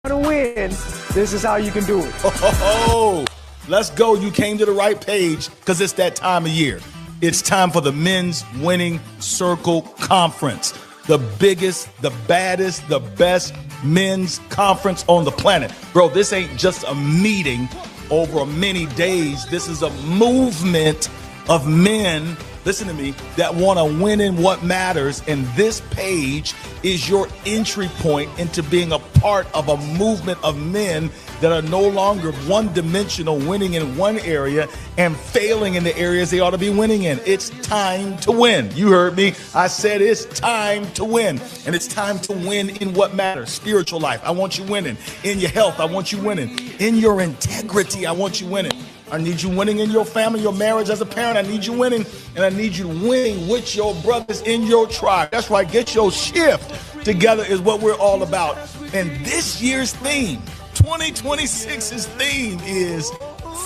to win, this is how you can do it. Oh, let's go. You came to the right page because it's that time of year. It's time for the Men's Winning Circle Conference. The biggest, the baddest, the best men's conference on the planet. Bro, this ain't just a meeting over many days. This is a movement of men, listen to me, that want to win in what matters. And this page is your entry point into being a part of a movement of men that are no longer one-dimensional, winning in one area and failing in the areas they ought to be winning in. It's time to win. You heard me. I said it's time to win. And it's time to win in what matters. Spiritual life, I want you winning. In your health, I want you winning. In your integrity, I want you winning. I need you winning in your family, your marriage as a parent. I need you winning, and I need you winning with your brothers in your tribe. That's right. Get your shift together is what we're all about. And this year's theme, 2026's theme is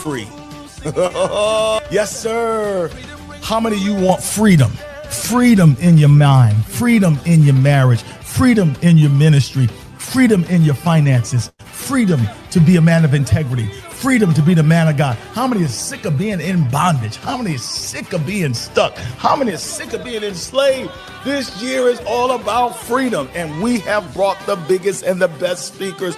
free. Yes, sir. How many of you want freedom? Freedom in your mind, freedom in your marriage, freedom in your ministry, freedom in your finances, freedom to be a man of integrity, freedom to be the man of God. How many is sick of being in bondage? How many is sick of being stuck? How many is sick of being enslaved? This year is all about freedom, and we have brought the biggest and the best speakers.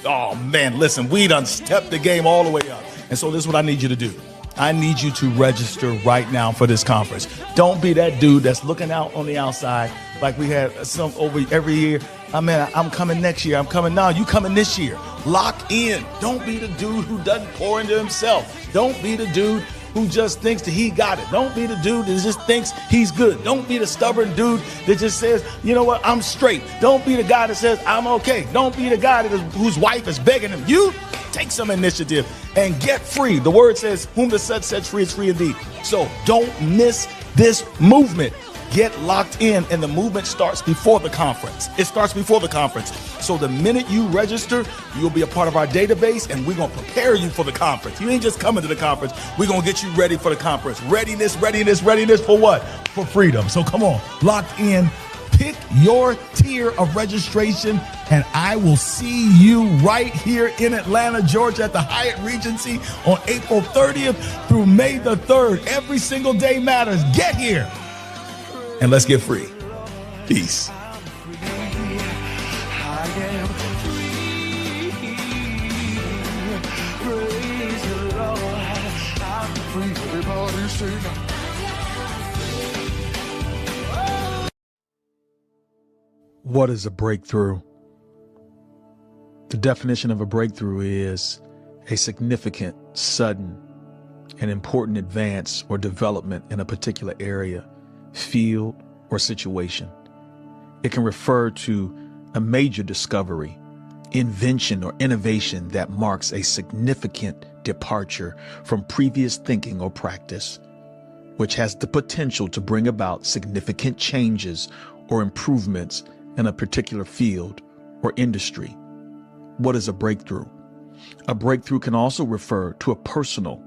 Oh man, listen, we done stepped the game all the way up. And so this is what I need you to do. I need you to register right now for this conference. Don't be that dude that's looking out on the outside like we had some over every year. I'm coming next year. I'm coming now. You coming this year. Lock in. Don't be the dude who doesn't pour into himself. Don't be the dude who just thinks that he got it. Don't be the dude that just thinks he's good. Don't be the stubborn dude that just says, you know what, I'm straight. Don't be the guy that says, I'm okay. Don't be the guy whose wife is begging him. You take some initiative and get free. The word says, whom the Son sets free is free indeed. So don't miss this movement. Get locked in, and the movement starts before the conference. It starts before the conference. So the minute you register, you'll be a part of our database, and we're going to prepare you for the conference. You ain't just coming to the conference. We're going to get you ready for the conference. Readiness for what? For freedom. So come on, locked in. Pick your tier of registration, and I will see you right here in Atlanta, Georgia at the Hyatt Regency on April 30th through May the 3rd. Every single day matters. Get here. And let's get free. Peace. What is a breakthrough? The definition of a breakthrough is a significant, sudden, and important advance or development in a particular area, field, or situation. It can refer to a major discovery, invention, or innovation that marks a significant departure from previous thinking or practice, which has the potential to bring about significant changes or improvements in a particular field or industry. What is a breakthrough? A breakthrough can also refer to a personal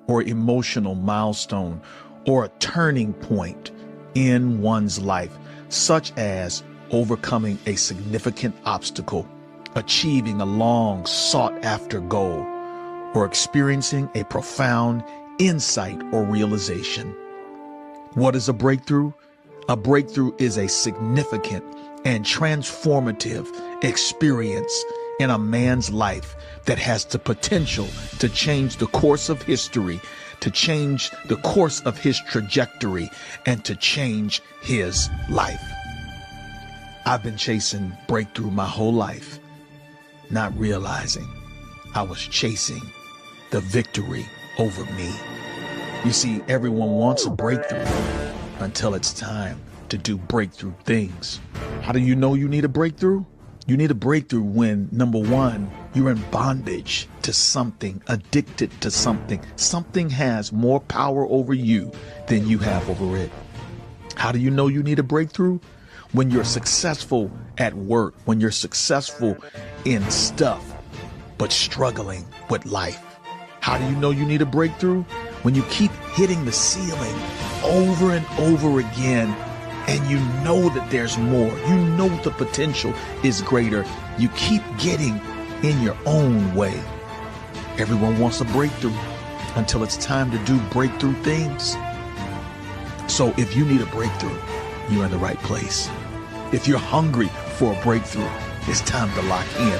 or emotional milestone or a turning point in one's life, such as overcoming a significant obstacle, achieving a long sought after goal, or experiencing a profound insight or realization. What is a breakthrough? A breakthrough is a significant and transformative experience in a man's life that has the potential to change the course of history, to change the course of his trajectory, and to change his life. I've been chasing breakthrough my whole life, not realizing I was chasing the victory over me. You see, everyone wants a breakthrough until it's time to do breakthrough things. How do you know you need a breakthrough? You need a breakthrough when, number one, you're in bondage to something, addicted to something. Something has more power over you than you have over it. How do you know you need a breakthrough? When you're successful at work, when you're successful in stuff, but struggling with life. How do you know you need a breakthrough? When you keep hitting the ceiling over and over again, and you know that there's more, you know the potential is greater. You keep getting in your own way. Everyone wants a breakthrough until it's time to do breakthrough things. So if you need a breakthrough, you're in the right place. If you're hungry for a breakthrough, it's time to lock in.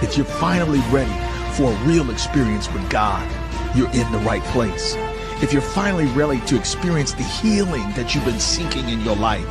If you're finally ready for a real experience with God, you're in the right place. If you're finally ready to experience the healing that you've been seeking in your life,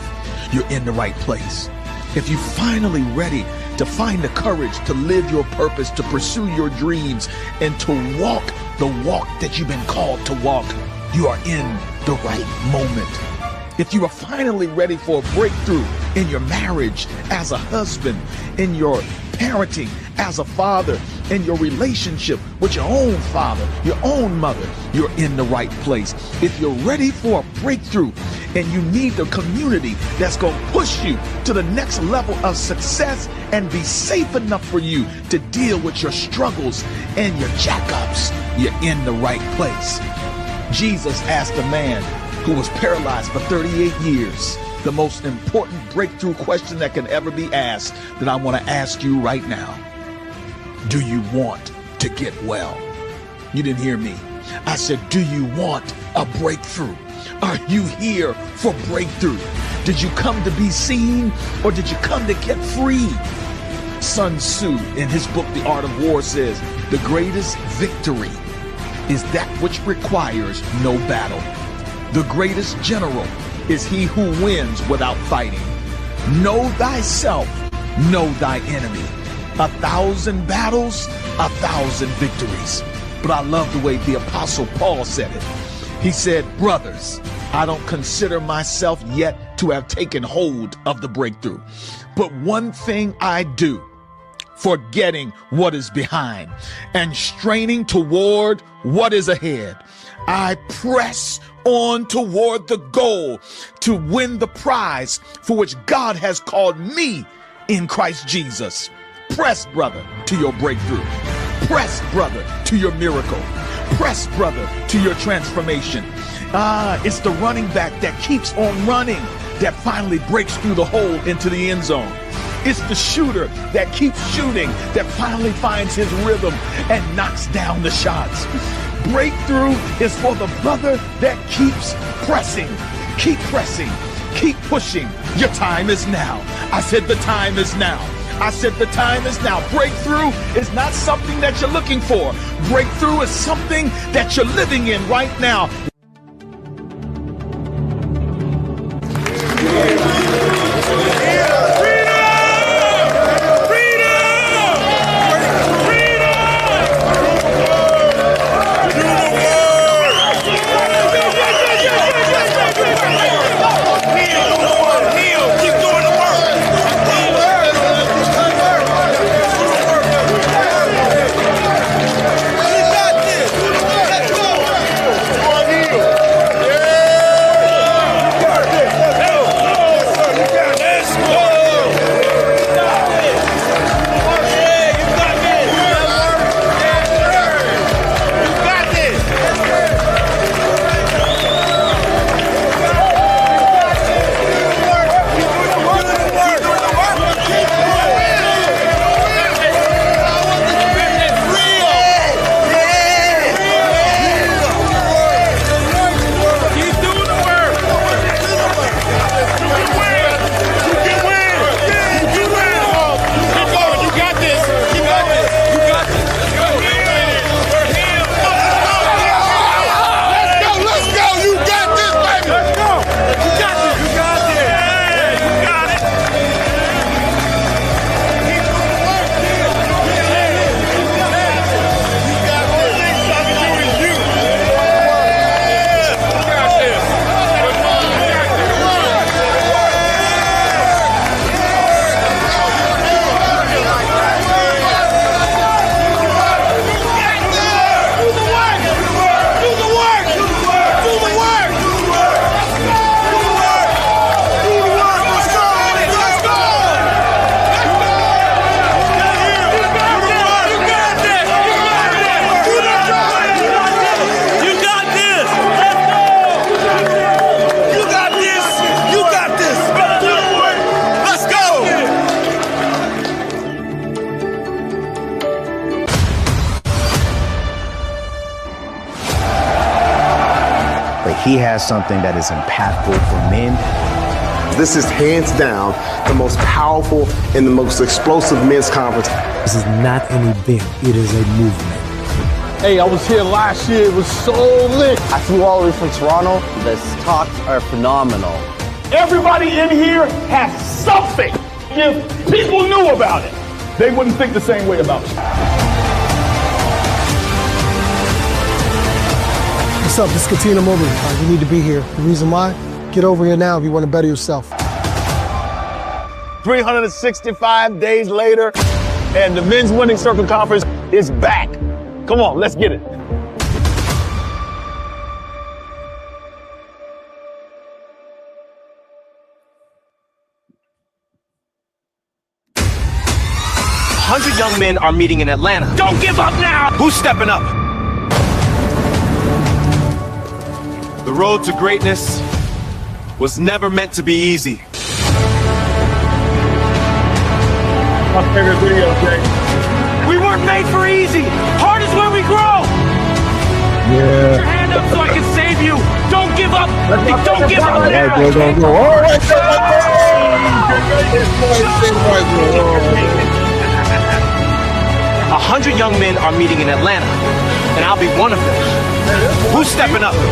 you're in the right place. If you're finally ready to find the courage to live your purpose, to pursue your dreams, and to walk the walk that you've been called to walk, you are in the right moment. If you are finally ready for a breakthrough in your marriage as a husband, in your parenting as a father, in your relationship with your own father, your own mother, you're in the right place. If you're ready for a breakthrough and you need the community that's going to push you to the next level of success and be safe enough for you to deal with your struggles and your jackups, you're in the right place. Jesus asked a man who was paralyzed for 38 years the most important breakthrough question that can ever be asked that I want to ask you right now. Do you want to get well? You didn't hear me. I said, do you want a breakthrough? Are you here for breakthrough? Did you come to be seen or did you come to get free? Sun Tzu in his book, The Art of War, says, the greatest victory is that which requires no battle. The greatest general is he who wins without fighting. Know thyself, know thy enemy. 1,000 battles, 1,000 victories. But I love the way the Apostle Paul said it. He said, brothers, I don't consider myself yet to have taken hold of the breakthrough. But one thing I do, forgetting what is behind and straining toward what is ahead, I press on toward the goal to win the prize for which God has called me in Christ Jesus. Press, brother, to your breakthrough. Press, brother, to your miracle. Press, brother, to your transformation. It's the running back that keeps on running that finally breaks through the hole into the end zone. It's the shooter that keeps shooting that finally finds his rhythm and knocks down the shots. Breakthrough is for the brother that keeps pressing, keep pushing. Your time is now. I said the time is now. I said the time is now. Breakthrough is not something that you're looking for. Breakthrough is something that you're living in right now. he has something that is impactful for men. This is hands down the most powerful and the most explosive men's conference. This is not an event, it is a movement. Hey, I was here last year, it was so lit. I flew all the way from Toronto. The talks are phenomenal. Everybody in here has something. If people knew about it, they wouldn't think the same way about it. What's up? This is Katina Mobley. You need to be here. The reason why? Get over here now if you want to better yourself. 365 days later, and the Men's Winning Circle Conference is back. Come on, let's get it. $100 young men are meeting in Atlanta. Don't give up now! Who's stepping up? The road to greatness was never meant to be easy. My favorite video, Jay. We weren't made for easy. Hard is where we grow. Yeah. Put your hand up so I can save you. Don't give up. Don't give up now. All right, 100 young men are meeting in Atlanta, and I'll be one of them. Who's stepping up? You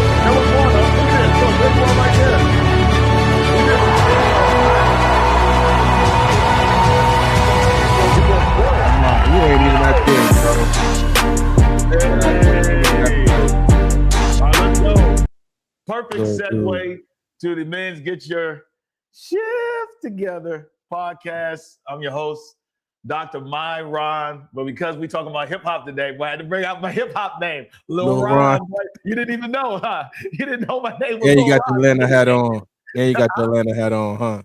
ain't even that big, All right, let's go. Perfect segue to the Men's Get Your Shift Together podcast. I'm your host, Dr. Myron. But because we talking about hip hop today, I had to bring out my hip hop name, Lil Ron. You didn't even know, huh? You didn't know my name was Yeah, Lil you got Ron. the Atlanta hat on. Yeah, you got the Atlanta hat on, huh?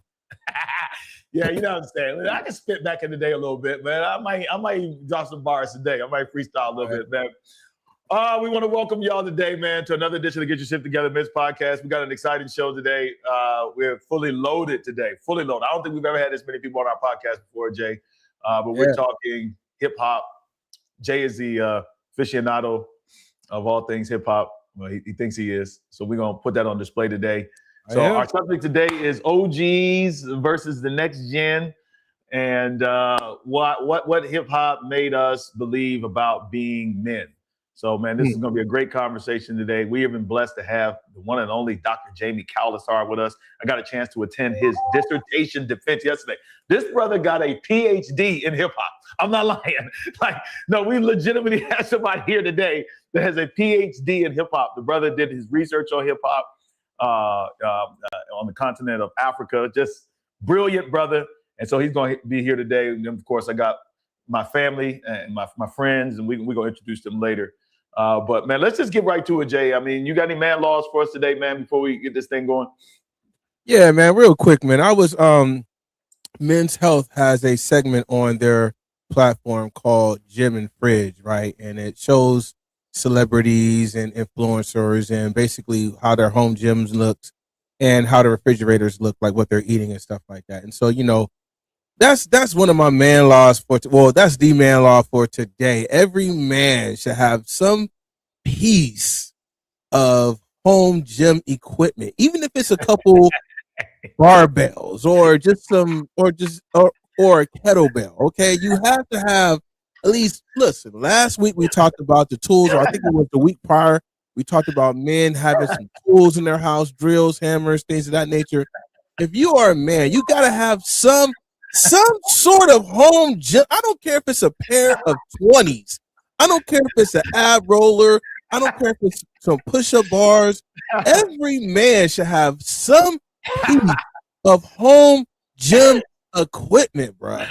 Yeah, you know what I'm saying. I can spit back in the day a little bit, man. I might drop some bars today. I might freestyle a little bit, man. We want to welcome y'all today, man, to another edition of Get Your Shit Together Men's Podcast. We got an exciting show today. We're fully loaded today. Fully loaded. I don't think we've ever had this many people on our podcast before, Jay. But we're talking hip hop. Jay is the aficionado of all things hip hop. Well, he thinks he is. So we're gonna put that on display today. So our subject today is OGs versus the next gen, and what hip hop made us believe about being men. So, man, this is going to be a great conversation today. We have been blessed to have the one and only Dr. Jamie Khalasar with us. I got a chance to attend his dissertation defense yesterday. This brother got a PhD in hip hop. I'm not lying. No, we legitimately have somebody here today that has a PhD in hip hop. The brother did his research on hip hop on the continent of Africa. Just brilliant brother. And so he's going to be here today. And then, of course, I got my family and my friends, and we're going to introduce them later. But, man, let's just get right to it, Jay. I mean, you got any man laws for us today, man, before we get this thing going? Yeah, man, real quick, man. I was Men's Health has a segment on their platform called Gym and Fridge, right? And it shows celebrities and influencers and basically how their home gyms looks and how the refrigerators look, like what they're eating and stuff like that. And so, you know, that's one of my man laws that's the man law for today. Every man should have some piece of home gym equipment, even if it's a couple barbells or a kettlebell. Okay, you have to have at least. Listen, last week we talked about the tools, or I think it was the week prior. We talked about men having some tools in their house, drills, hammers, things of that nature. If you are a man, you got to have some sort of home gym. I don't care if it's a pair of 20s. I don't care if it's an ab roller. I don't care if it's some push-up bars. Every man should have some piece of home gym equipment, bro.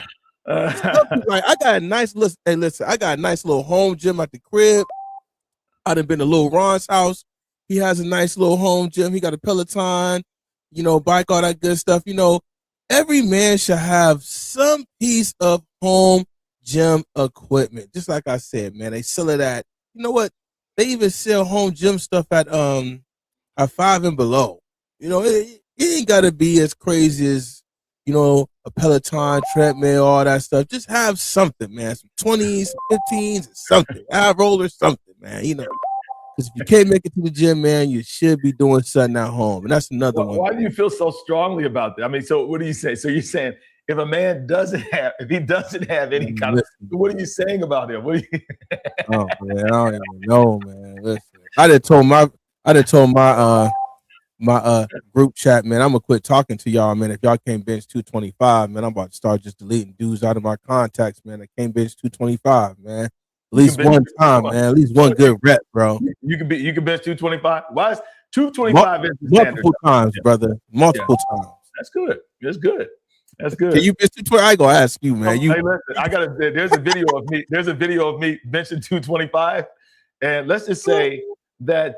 Like, I got a nice list. Hey, listen, I got a nice little home gym at the crib. I done been to Lil Ron's house. He has a nice little home gym. He got a Peloton, bike, all that good stuff. Every man should have some piece of home gym equipment. Just like I said, man, they sell it at, you know what? They even sell home gym stuff at Five and Below. It ain't got to be as crazy as, a Peloton, treadmill, all that stuff. Just have something, man. Some 20s, some 15s, something. Ab roller, something, man. Because Because if you can't make it to the gym, man, you should be doing something at home. And that's another one. Why do you feel so strongly about that? I mean, so what do you say? So you're saying if a man doesn't have any kind of, what are you saying about him? What are you? Oh man, I don't even know, man. Listen, I done told my group chat, man, I'm gonna quit talking to y'all, man. If y'all can't bench 225, man, I'm about to start just deleting dudes out of my contacts, man. I can't bench 225, man. At least one time, man. At least one good rep, bro. You can bench 225. Why is 225 is the multiple standard? times, brother. Multiple times. That's good. That's good. That's good. Can you bench 220? I ain't gonna ask you, man. Hey, listen, there's a video of me. There's a video of me benching 225, and let's just say that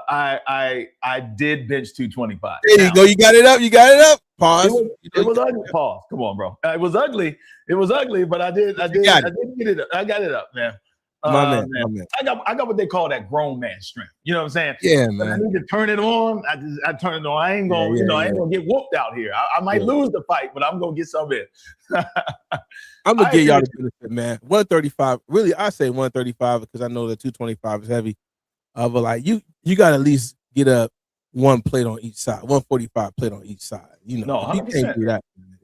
I did bench 225. There you go. You got it up. You got it up. Pause. It was ugly. Pause. Come on, bro. It was ugly. It was ugly, but I did get it up. I got it up, man. My man. I got what they call that grown man strength. You know what I'm saying? Yeah, When I man. need to turn it on. I turn it on. I ain't gonna, I ain't gonna get whooped out here. I might lose the fight, but I'm gonna get some in. I'm gonna give y'all the benefit, man. 135. Really, I say 135 because I know that 225 is heavy. But like you got to at least get up one plate on each side, 145 plate on each side. You know, if you can't do that, man,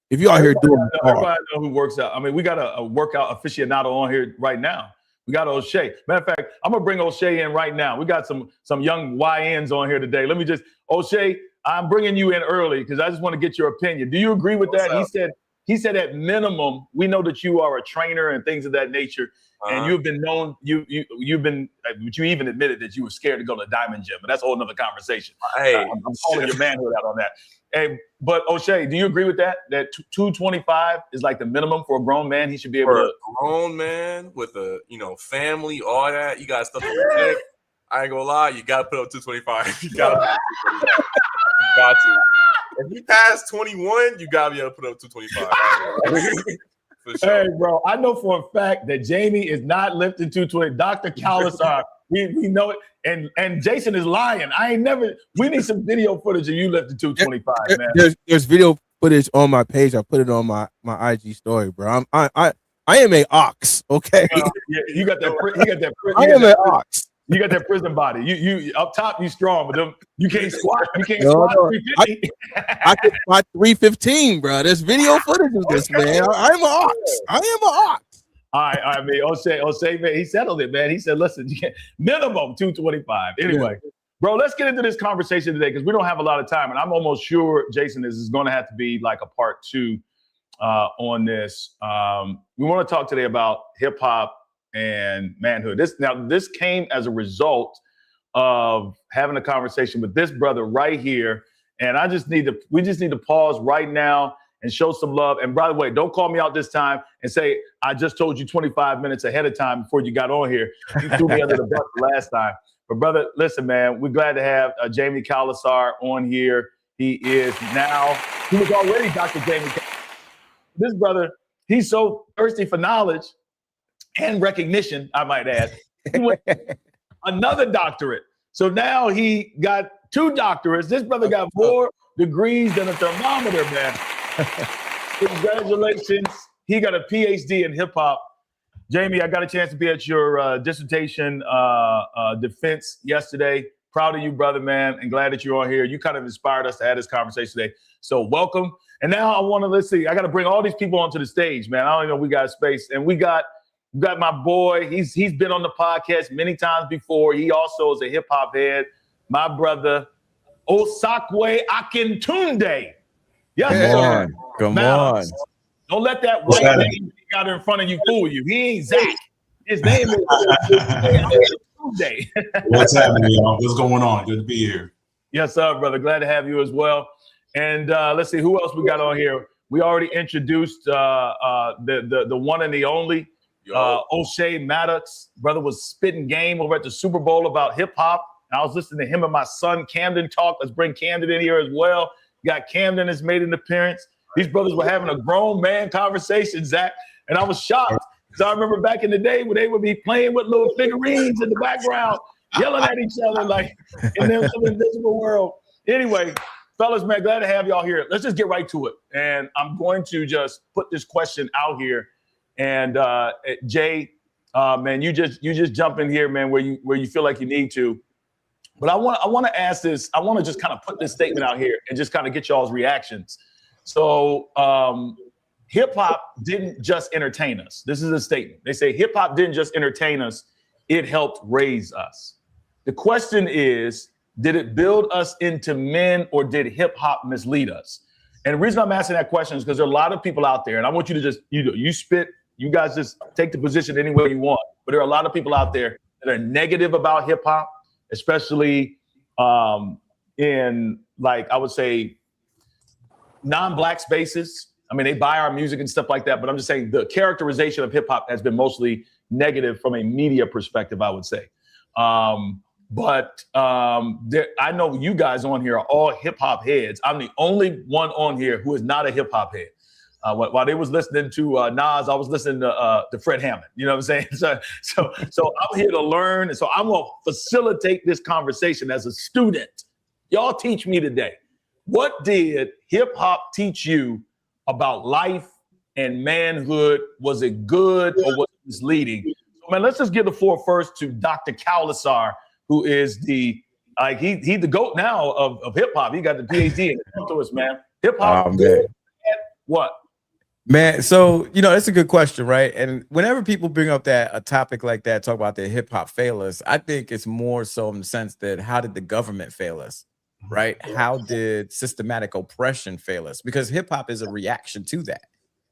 if you out here doing it hard. Everybody know who works out. I mean, we got a workout aficionado on here right now. We got O'Shea. Matter of fact, I'm gonna bring O'Shea in right now. We got some young YNs on here today. Let me just, O'Shea, I'm bringing you in early because I just want to get your opinion. Do you agree with that? He said at minimum, we know that you are a trainer and things of that nature. And you've been known, but you even admitted that you were scared to go to the Diamond Gym, but that's a whole nother conversation. Hey, I'm calling your manhood out on that. Hey, but O'Shea, do you agree with that? That 225 is like the minimum for a grown man? He should be able For to. a grown man with a family, all that, you got stuff to protect. I ain't gonna lie, you gotta put up 225. You gotta put up 225. You got to. If you pass 21, you gotta be able to put up 225. For sure. Hey, bro, I know for a fact that Jamie is not lifting 220. Dr. Callis, we know it. And Jason is lying. We need some video footage of you lifting 225, man. There's video footage on my page. I put it on my IG story, bro. I am a ox, okay? You got that. I am an ox. You got that prison body. You up top, you strong, but you can't squat. You can't squat 350. I can squat 315, bro. There's video footage of this, man. I'm an ox. I am an ox. All right, man. O'Shea, man, he settled it, man. He said, listen, you can't, minimum 225. Anyway, bro, let's get into this conversation today because we don't have a lot of time, and I'm almost sure, Jason, this is going to have to be like a part 2 on this. We want to talk today about hip hop and manhood. This came as a result of having a conversation with this brother right here. And we just need to pause right now and show some love. And by the way, don't call me out this time and say, I just told you 25 minutes ahead of time before you got on here. You threw me under the bus last time. But brother, listen, man, we're glad to have Jamie Callisar on here. He was already Dr. Jamie. This brother, he's so thirsty for knowledge and recognition, I might add. He went another doctorate. So now he got 2 doctorates. This brother got more degrees than a thermometer, man. Congratulations. He got a PhD in hip hop. Jamie, I got a chance to be at your dissertation defense yesterday. Proud of you, brother, man, and glad that you're on here. You kind of inspired us to have this conversation today. So welcome. And now I want to, let's see, I got to bring all these people onto the stage, man. I don't even know if we got space. And we got my boy. He's been on the podcast many times before. He also is a hip hop head. My brother, Osakwe Akintunde. Yes, Come on. Don't let that white name you got in front of you fool you. He ain't Zach. His name is Akintunde. What's happening, y'all? What's going on? Good to be here. Yes, sir, brother. Glad to have you as well. And let's see who else we got on here. We already introduced the one and the only. O'Shea Maddox, brother, was spitting game over at the Super Bowl about hip hop. I was listening to him and my son Camden talk. Let's bring Camden in here as well. Got Camden has made an appearance. These brothers were having a grown man conversation, Zach, and I was shocked. So I remember back in the day when they would be playing with little figurines in the background, yelling at each other like in their invisible world. Anyway, fellas, man, glad to have y'all here. Let's just get right to it. And I'm going to just put this question out here. And Jay, Man, you just jump in here, man, where you feel like you need to. But I want to ask this. I want to just kind of put this statement out here and just kind of get y'all's reactions. So hip hop didn't just entertain us. This is a statement. They say hip hop didn't just entertain us. It helped raise us. The question is, did it build us into men, or did hip hop mislead us? And the reason I'm asking that question is because there are a lot of people out there, and I want you to just, you spit, you guys just take the position any way you want. But there are a lot of people out there that are negative about hip hop, especially in, like, I would say, non-Black spaces. I mean, they buy our music and stuff like that, but I'm just saying the characterization of hip hop has been mostly negative from a media perspective, I would say. I know you guys on here are all hip hop heads. I'm the only one on here who is not a hip hop head. While they was listening to Nas, I was listening to Fred Hammond. You know what I'm saying? So I'm here to learn. And so I'm going to facilitate this conversation as a student. Y'all teach me today. What did hip hop teach you about life and manhood? Was it good or was it misleading? So, man, let's just give the floor first to Dr. Kaulasar, who is the he's the GOAT now of hip hop. He got the PhD in it. Talk to us, man. Hip hop. What? Man, so it's a good question, right? And whenever people bring up a topic like that, talk about the hip hop fail us, I think it's more so in the sense that how did the government fail us, right? How did systematic oppression fail us? Because hip hop is a reaction to that.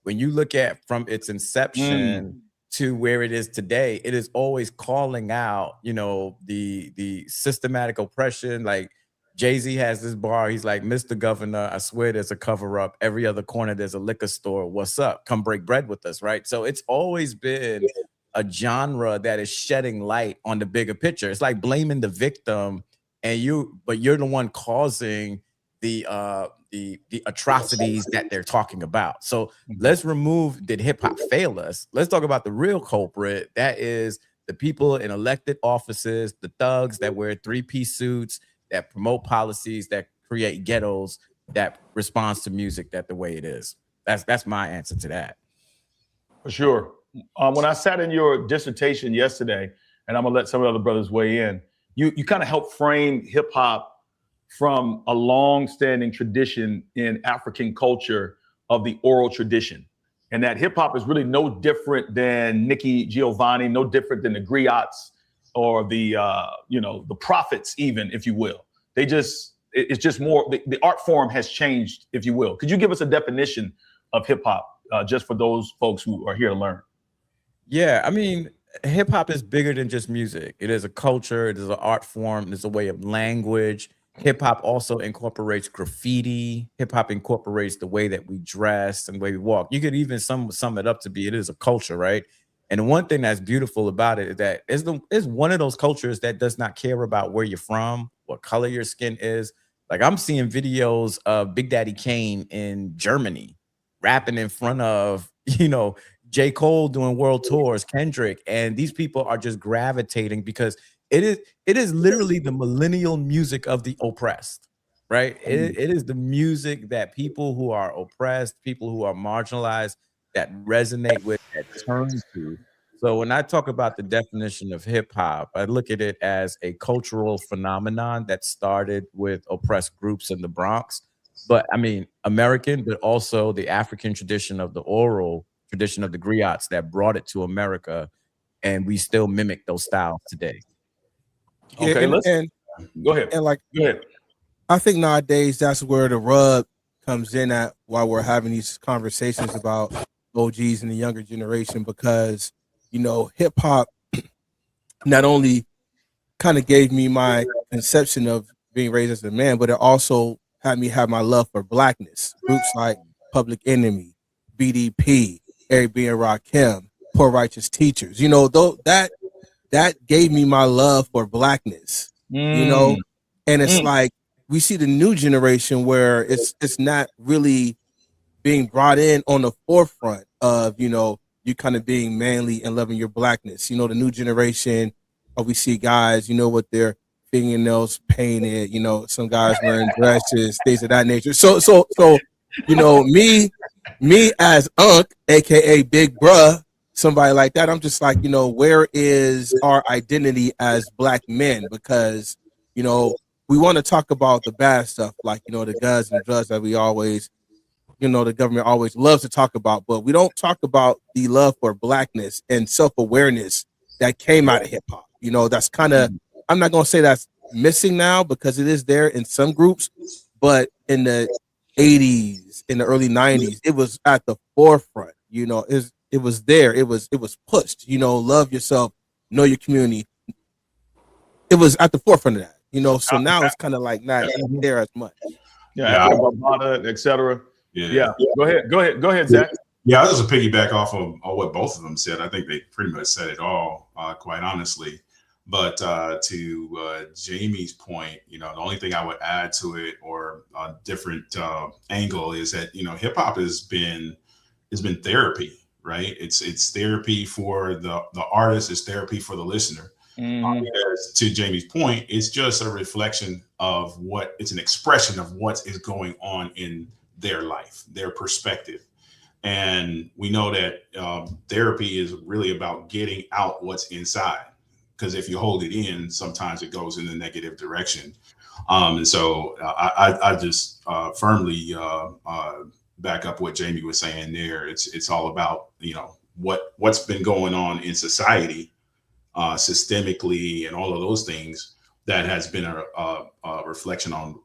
When you look at from its inception to where it is today, it is always calling out, the systematic oppression. Like Jay-Z has this bar. He's like, Mr. Governor, I swear there's a cover up. Every other corner, there's a liquor store. What's up? Come break bread with us, right? So it's always been a genre that is shedding light on the bigger picture. It's like blaming the victim, but you're the one causing the atrocities that they're talking about. So let's remove, did hip hop fail us? Let's talk about the real culprit. That is the people in elected offices, the thugs that wear three-piece suits, that promote policies, that create ghettos, that responds to music that the way it is. That's my answer to that. For sure. When I sat in your dissertation yesterday, and I'm gonna let some of the other brothers weigh in, you kind of helped frame hip hop from a long-standing tradition in African culture of the oral tradition. And that hip hop is really no different than Nikki Giovanni, no different than the griots or the prophets, even, if you will. It's just more, the art form has changed, if you will. Could you give us a definition of hip hop just for those folks who are here to learn? Yeah, I mean, hip hop is bigger than just music. It is a culture, it is an art form, it's a way of language. Hip hop also incorporates graffiti. Hip hop incorporates the way that we dress and the way we walk. You could even sum it up to be, it is a culture, right? And the one thing that's beautiful about it is that it's one of those cultures that does not care about where you're from, what color your skin is. Like I'm seeing videos of Big Daddy Kane in Germany rapping in front of, J. Cole doing world tours, Kendrick, and these people are just gravitating because it is literally the millennial music of the oppressed, right? It is the music that people who are oppressed, people who are marginalized, that resonate with, that turn to. So when I talk about the definition of hip hop, I look at it as a cultural phenomenon that started with oppressed groups in the Bronx, but I mean, American, but also the African tradition of the oral tradition of the griots that brought it to America. And we still mimic those styles today. Okay, and go ahead. And go ahead. I think nowadays that's where the rub comes in at while we're having these conversations about OGs and the younger generation, because hip hop not only kind of gave me my conception of being raised as a man, but it also had me have my love for blackness. Groups like Public Enemy, BDP, Eric B. and Rakim, Poor Righteous Teachers. That gave me my love for blackness. And it's like we see the new generation where it's not really being brought in on the forefront of you kind of being manly and loving your blackness. The new generation, we see guys, with their fingernails painted, some guys wearing dresses, things of that nature. So me as Unc, aka Big Bruh, somebody like that, I'm just like, where is our identity as black men? Because, we want to talk about the bad stuff, like, the guns and drugs that we always, the government always loves to talk about, but we don't talk about the love for blackness and self-awareness that came out of hip hop. That's kind of, I'm not going to say that's missing now because it is there in some groups, but in the 80s, in the early 90s, it was at the forefront. It was there. It was pushed. Love yourself, know your community. It was at the forefront of that. So now it's kind of like not there as much. Yeah, etc. Yeah. Go ahead, Zach. Yeah, I was just piggyback off of what both of them said. I think they pretty much said it all, quite honestly. But to Jamie's point, the only thing I would add to it, or a different angle, is that hip hop has been therapy, right? It's therapy for the artist, it's therapy for the listener. Because to Jamie's point, it's just a reflection of it's an expression of what is going on in their life, their perspective. And we know that therapy is really about getting out what's inside. Because if you hold it in, sometimes it goes in the negative direction. And so I just firmly back up what Jamie was saying there. It's all about, what's been going on in society, systemically, and all of those things that has been a reflection on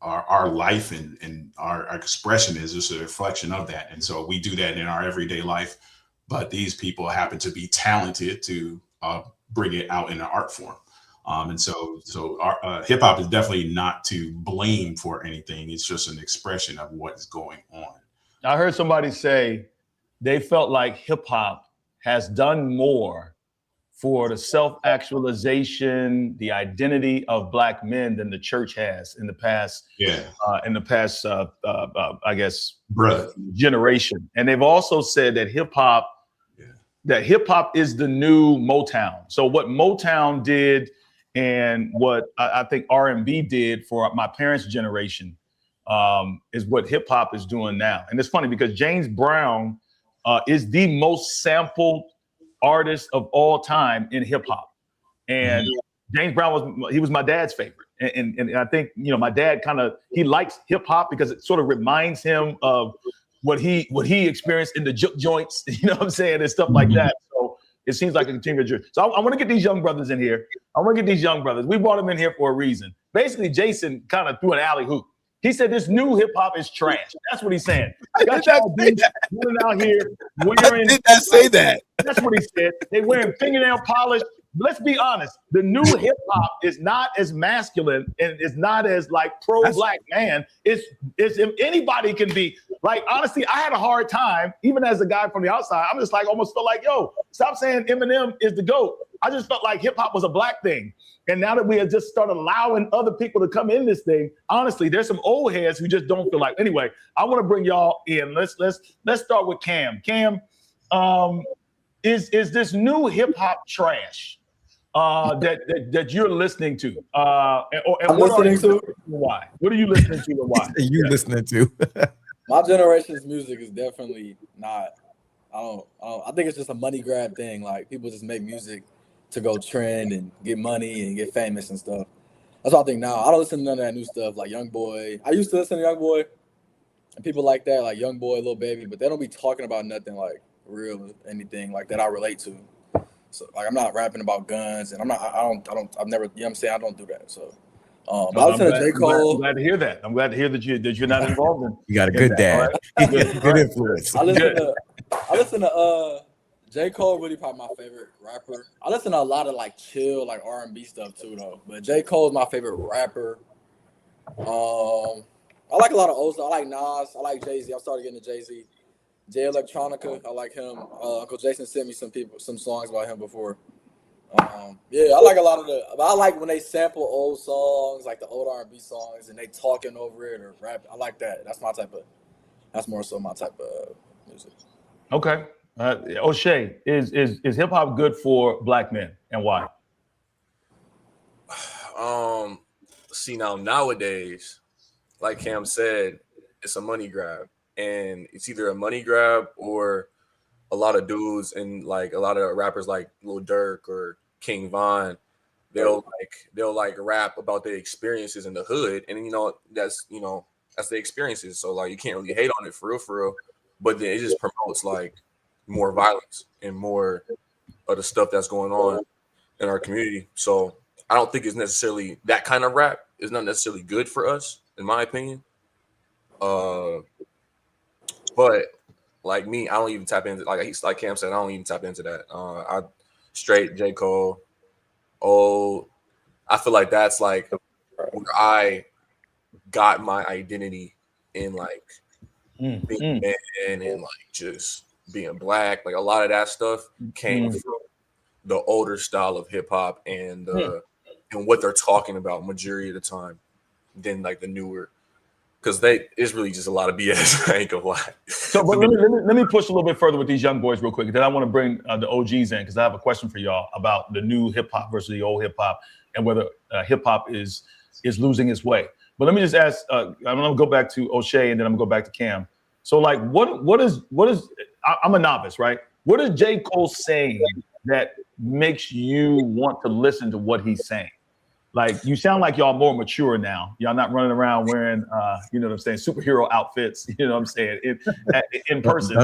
our life, and our expression is just a reflection of that. And so we do that in our everyday life, but these people happen to be talented to bring it out in an art form. And so our hip hop is definitely not to blame for anything. It's just an expression of what's going on. I heard somebody say they felt like hip hop has done more for the self-actualization, the identity of black men than the church has in the past. I guess, generation. And they've also said that hip hop is the new Motown. So what Motown did and what I think R&B did for my parents' generation is what hip hop is doing now. And it's funny because James Brown is the most sampled artist of all time in hip hop. And James Brown was my dad's favorite. And I think, my dad he likes hip hop because it sort of reminds him of what he experienced in the juke joints, and stuff like that. So it seems like a continuous journey. So I want to get these young brothers in here. We brought them in here for a reason. Basically, Jason kind of threw an alley hoop. He said this new hip hop is trash. That's what he's saying. Got y'all dudes running out here wearing. Did not say that. That's what he said. They wearing fingernail polish. Let's be honest. The new hip hop is not as masculine and it's not as like pro-black man. It's anybody can be. Like, honestly, I had a hard time, even as a guy from the outside. I'm just like, almost felt like, yo, stop saying Eminem is the GOAT. I just felt like hip hop was a black thing. And now that we have just started allowing other people to come in this thing, honestly, there's some old heads who just don't feel like. Anyway, I want to bring y'all in. Let's start with Cam. Cam, is this new hip hop trash that you're listening to? And what are you listening to? Why? What are you listening to and why? Listening to? My generation's music is definitely not. I think it's just a money grab thing. Like, people just make music to go trend and get money and get famous and stuff. That's what I think now. I don't listen to none of that new stuff like YoungBoy. I used to listen to YoungBoy and people like that, like YoungBoy, Lil Baby, but they don't be talking about nothing like real, anything like that I relate to. So like, I'm not rapping about guns, and I've never, I don't do that. So, but I listen to J. Cole. I'm glad to hear that. I'm glad to hear that you're not involved in. You got a good dad. Right? Good influence. I listen to J. Cole, really probably my favorite rapper. I listen to a lot of like chill, like R&B stuff too, though. But J. Cole is my favorite rapper. I like a lot of old stuff. I like Nas. I like Jay-Z. I started getting to Jay-Z. Jay Electronica. I like him. Uncle Jason sent me some songs about him before. I like a lot of I like when they sample old songs, like the old R&B songs, and they talking over it or rap. I like that. That's more so my type of music. Okay. O'Shea, is hip hop good for black men, and why? See, nowadays, like Cam said, it's a money grab, and it's either a money grab or a lot of dudes and like a lot of rappers like Lil Durk or King Von, they'll rap about their experiences in the hood, and that's the experiences. So like you can't really hate on it for real. But then it just promotes like more violence and more of the stuff that's going on in our community. So I don't think it's necessarily that kind of rap is not necessarily good for us, in my opinion. But like me, I don't even tap into like Cam said, I don't even tap into that. I straight J. Cole. I feel like that's like where I got my identity in like being a man and like just being black. Like a lot of that stuff came from the older style of hip hop and what they're talking about majority of the time than like the newer. Because it's really just a lot of BS. I ain't gonna lie. So, but let me push a little bit further with these young boys real quick. Then I want to bring the OGs in because I have a question for y'all about the new hip hop versus the old hip hop and whether hip hop is losing its way. But let me just ask. I'm gonna go back to O'Shea and then I'm gonna go back to Cam. So, like, what is? I'm a novice, right? What is J. Cole saying that makes you want to listen to what he's saying? Like, you sound like y'all more mature now. Y'all not running around wearing, you know what I'm saying, superhero outfits, you know what I'm saying, in person.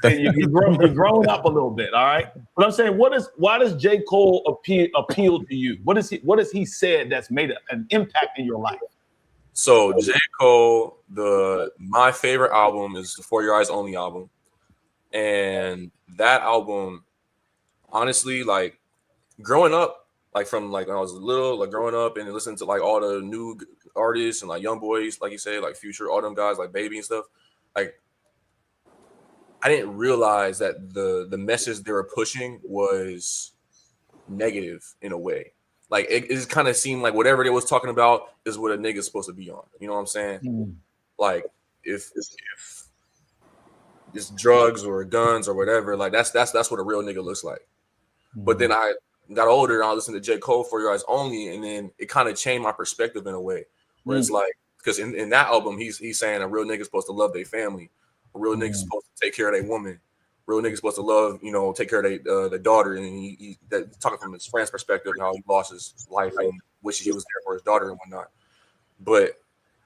You've grown up a little bit, all right? But I'm saying, why does J. Cole appeal to you? What has he said that's made an impact in your life? So J. Cole, my favorite album is the For Your Eyes Only album. And that album, honestly, like, growing up, like from like when I was little, like growing up and listening to like all the new artists and like young boys, like you said, like Future, all them guys, like Baby and stuff. Like I didn't realize that the message they were pushing was negative in a way. Like it just kind of seemed like whatever they was talking about is what a nigga's supposed to be on. You know what I'm saying? Like if it's drugs or guns or whatever, like that's what a real nigga looks like. But then I got older and I listened to J. Cole For Your Eyes Only, and then it kind of changed my perspective in a way where it's like, because in that album he's saying a real nigga's supposed to love their family, a real nigga's supposed to take care of their woman, real nigga's supposed to love, take care of their daughter, and he talking from his friend's perspective how he lost his life and wishes he was there for his daughter and whatnot. But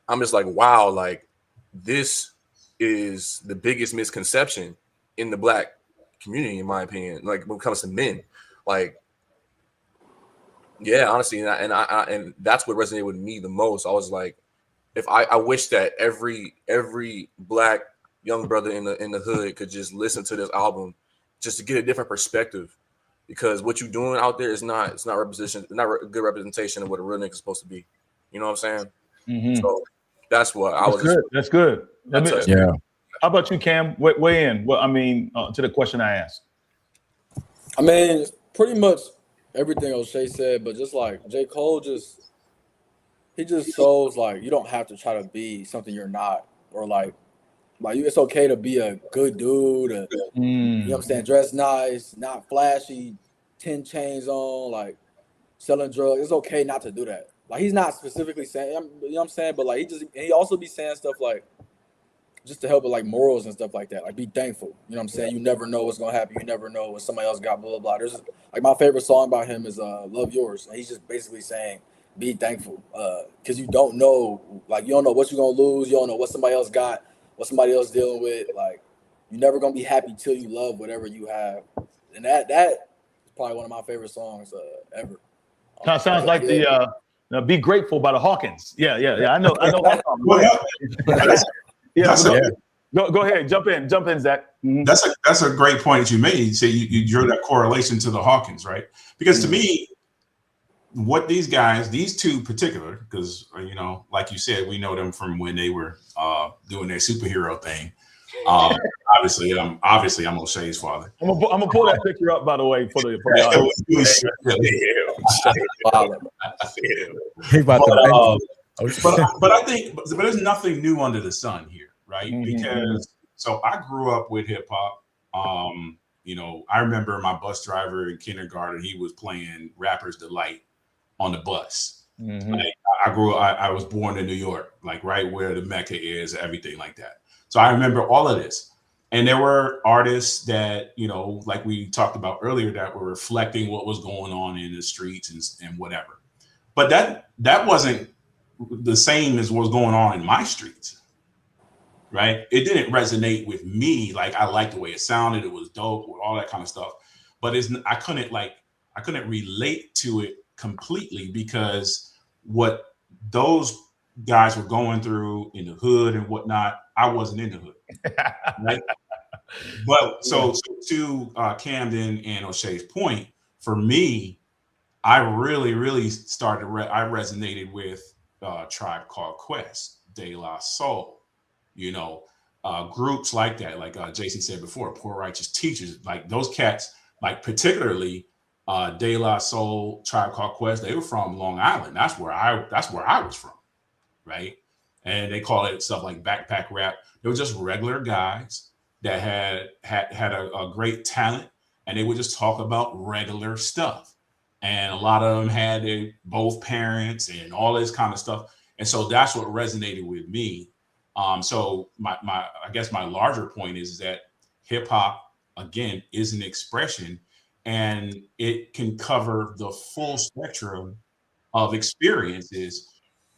I'm just like, wow, like this is the biggest misconception in the black community, in my opinion, like when it comes to men. Like, yeah, honestly, and that's what resonated with me the most. I was like, if I wish that every black young brother in the hood could just listen to this album just to get a different perspective, because what you're doing out there is not a good representation of what a real nigga is supposed to be. You know what I'm saying? So that's what I was. Good. That's good. Yeah. How about you, Cam? Weigh in. Well, I mean, to the question I asked. I mean, pretty much everything O'Shea said, but just like J. Cole he just shows like you don't have to try to be something you're not, or like it's okay to be a good dude, you know what I'm saying, dress nice, not flashy, 10 chains on, like selling drugs. It's okay not to do that. Like he's not specifically saying, you know what I'm saying, but like he also be saying stuff like just to help with like morals and stuff like that. Like be thankful. You know what I'm saying? You never know what's gonna happen. You never know what somebody else got, blah blah blah. There's like my favorite song about him is Love Yours. And he's just basically saying be thankful. Cause you don't know, like you don't know what you're gonna lose, you don't know what somebody else got, what somebody else dealing with. Like you're never gonna be happy till you love whatever you have. And that is probably one of my favorite songs ever. Kind of sounds like the Be Grateful by the Hawkins. Yeah. I know that song. Go ahead. Jump in, Zach. Mm-hmm. That's a great point that you made. So you drew that correlation to the Hawkins, right? Because to me, what these guys, these two particular, because like you said, we know them from when they were doing their superhero thing. Obviously, I'm O'Shea's father. I'm gonna pull that picture up, by the way, for the audience. But I think there's nothing new under the sun here, right? Because so I grew up with hip hop. I remember my bus driver in kindergarten, he was playing Rapper's Delight on the bus. Like, I was born in New York, like right where the Mecca is, everything like that. So I remember all of this. And there were artists that, you know, like we talked about earlier, that were reflecting what was going on in the streets and whatever. But that wasn't the same as what was going on in my streets, right? It didn't resonate with me. Like, I liked the way it sounded. It was dope, all that kind of stuff. But I couldn't relate to it completely, because what those guys were going through in the hood and whatnot, I wasn't in the hood, right? But so to Camden and O'Shea's point, for me, I really started. I resonated with Tribe Called Quest, De La Soul, you know, groups like that, like Jason said before, Poor Righteous Teachers, like those cats, like particularly De La Soul, Tribe Called Quest. They were from Long Island. That's where I was from, right? And they call it stuff like backpack rap. They were just regular guys that had a great talent, and they would just talk about regular stuff. And a lot of them had both parents and all this kind of stuff. And so that's what resonated with me. So I guess my larger point is that hip hop, again, is an expression, and it can cover the full spectrum of experiences,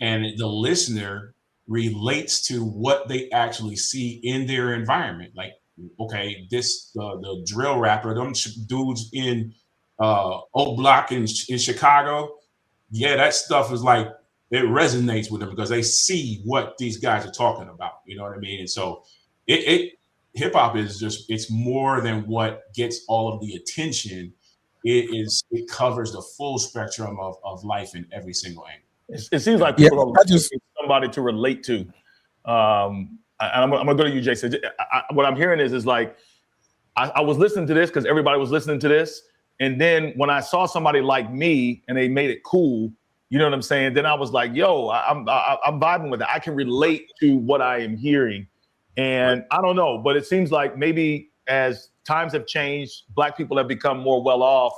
and the listener relates to what they actually see in their environment. Like, okay, the drill rapper, them dudes in Oak Block in Chicago, yeah, that stuff is like, it resonates with them because they see what these guys are talking about. You know what I mean? And so hip hop is just, it's more than what gets all of the attention. It covers the full spectrum of life in every single angle. It seems like people are looking for somebody to relate to. I'm gonna go to you, Jason. What I'm hearing is like, I was listening to this because everybody was listening to this. And then when I saw somebody like me and they made it cool, you know what I'm saying? Then I was like, yo, I'm vibing with it. I can relate to what I am hearing. And I don't know, but it seems like maybe as times have changed, Black people have become more well off.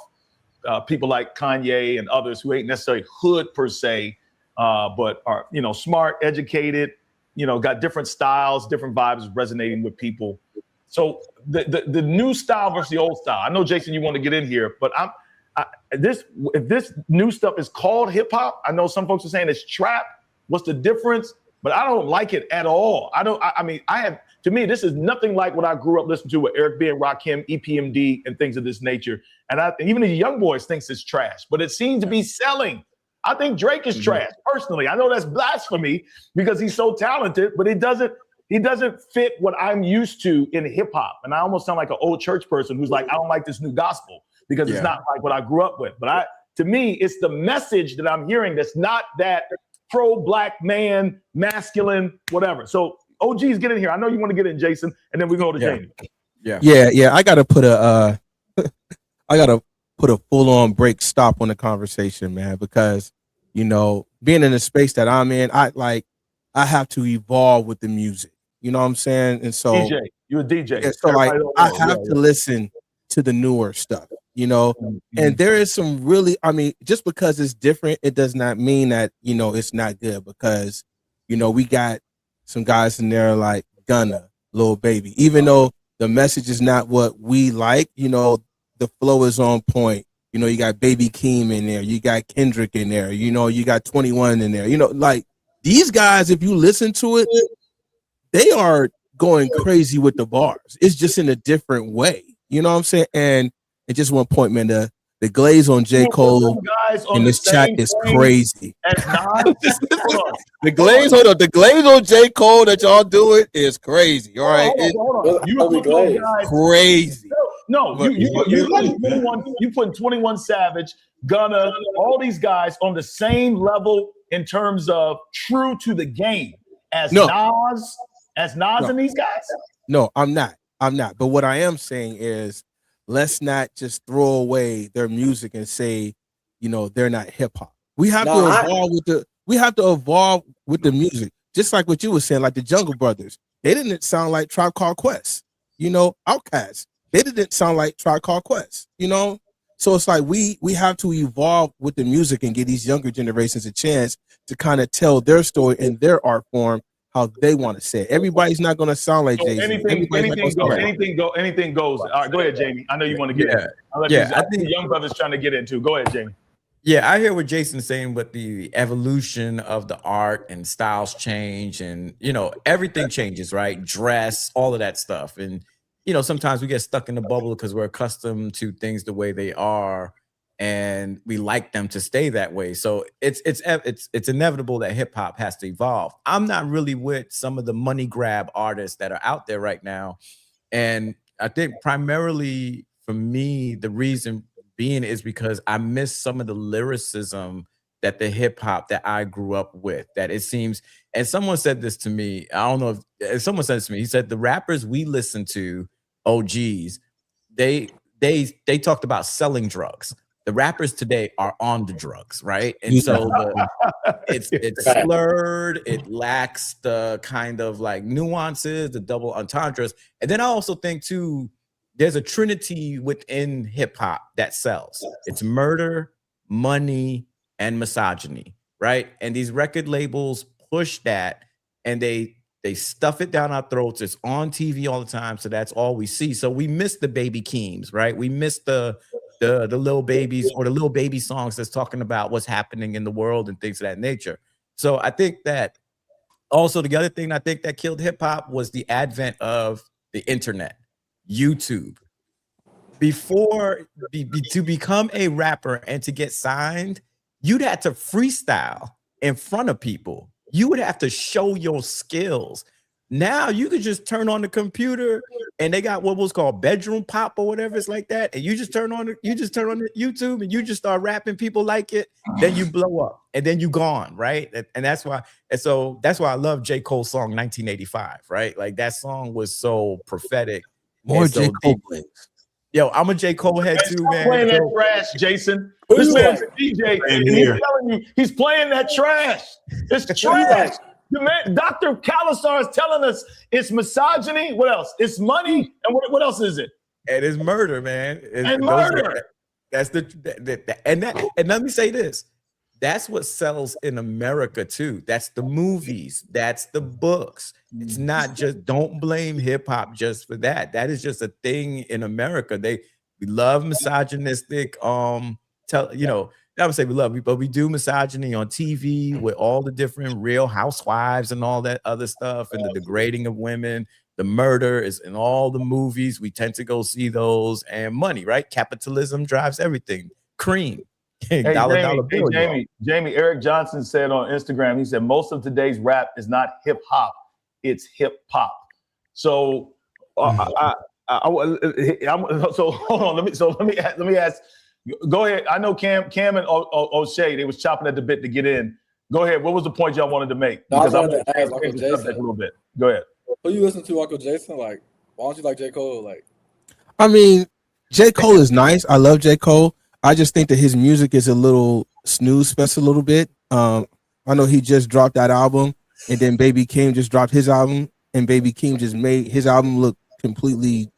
People like Kanye and others who ain't necessarily hood per se, but are, you know, smart, educated, you know, got different styles, different vibes resonating with people. So the new style versus the old style. I know, Jason, you want to get in here, but if this new stuff is called hip hop, I know some folks are saying it's trap. What's the difference? But I don't like it at all. To me, this is nothing like what I grew up listening to with Eric B. and Rakim, EPMD, and things of this nature. And even the young boys thinks it's trash, but it seems to be selling. I think Drake is trash, personally. I know that's blasphemy because he's so talented, but he doesn't fit what I'm used to in hip hop. And I almost sound like an old church person who's like, I don't like this new gospel because it's not like what I grew up with. But to me, it's the message that I'm hearing that's not that pro-Black man, masculine, whatever. So OG's get in here. I know you want to get in, Jason, and then we go to Jamie. Yeah. I gotta put a full-on break stop on the conversation, man, because, you know, being in the space that I'm in, I have to evolve with the music. You know what I'm saying? And so DJ, you're a DJ. Yeah, so like I have to listen to the newer stuff, you know, and there is some really, I mean, just because it's different, it does not mean that, you know, it's not good, because, you know, we got some guys in there like Gunna, Lil Baby, even though the message is not what we like, you know, the flow is on point. You know, you got Baby Keem in there, you got Kendrick in there, you know, you got 21 in there, you know, like these guys, if you listen to it, they are going crazy with the bars. It's just in a different way. You know what I'm saying? And just one point, man, the glaze on J. Cole in this chat is crazy. The glaze on J. Cole that y'all doing is crazy. All right. Hold on. Crazy. No, you put 21 Savage, Gunna, all these guys on the same level in terms of true to the game as Nas and these guys? No, I'm not. But what I am saying is, let's not just throw away their music and say, you know, they're not hip hop. We have to evolve with the music. Just like what you were saying, like the Jungle Brothers. They didn't sound like Tribe Called Quest. You know, Outkast. They didn't sound like Tribe Called Quest. You know? So it's like we have to evolve with the music and give these younger generations a chance to kind of tell their story in their art form how they want to say it. Everybody's not going to sound like So Jay-Z. anything goes. All right, go ahead, Jamie. I know you want to get in. I think the young brothers trying to get into. Go ahead, Jamie. Yeah, I hear what Jason's saying, but the evolution of the art and styles change, and everything changes, right? Dress, all of that stuff, and sometimes we get stuck in the bubble because we're accustomed to things the way they are, and we like them to stay that way. So it's inevitable that hip hop has to evolve. I'm not really with some of the money grab artists that are out there right now, and I think primarily for me the reason being is because I miss some of the lyricism that the hip hop that I grew up with. That it seems, and someone said this to me. I don't know if someone said this to me. He said the rappers we listen to, OGs, they talked about selling drugs. The rappers today are on the drugs, right? And so it's slurred. It lacks the kind of like nuances, the double entendres. And then I also think too, there's a trinity within hip hop that sells. It's murder, money, and misogyny, right? And these record labels push that, and they stuff it down our throats. It's on TV all the time, so that's all we see. So we miss the Baby Keems, right? We miss the Lil Babies or the Lil Baby songs that's talking about what's happening in the world and things of that nature. So I think that also the other thing I think that killed hip hop was the advent of the internet. YouTube. Before to become a rapper and to get signed, you'd have to freestyle in front of people. You would have to show your skills. Now you could just turn on the computer and they got what was called bedroom pop or whatever it's like that, and you just turn on the YouTube and you just start rapping. People like it, then you blow up and then you gone, right? And that's why I love J. Cole's song 1985, right? Like that song was so prophetic. More J. Cole plays. Yo, I'm a J. Cole head too, man. Playing that trash, Jason. This man's a DJ, and he's telling you he's playing that trash. It's trash. The man, Dr. Kalasar is telling us it's misogyny. What else? It's money, and what else is it? And it's murder, man. And murder. That's and let me say this. That's what sells in America too. That's the movies. That's the books. It's not just, don't blame hip hop just for that. That is just a thing in America. We love misogynistic. I would say but we do misogyny on TV with all the different Real Housewives and all that other stuff, and the degrading of women. The murder is in all the movies. We tend to go see those, and money, right? Capitalism drives everything. Cream. Jamie, Eric Johnson said on Instagram, he said most of today's rap is not hip hop, it's hip hop. So so hold on, let me ask. Go ahead. I know Cam and O'Shea, they was chopping at the bit to get in. Go ahead. What was the point y'all wanted to make? Because I'm going to ask Uncle Jason a little bit. Go ahead. Who you listen to, Uncle Jason? Like, why don't you like J. Cole? Like, I mean, J. Cole is nice. I love J. Cole. I just think that his music is a little snooze fest a little bit. I know he just dropped that album, and then Baby Keem just dropped his album, and Baby Keem just made his album look completely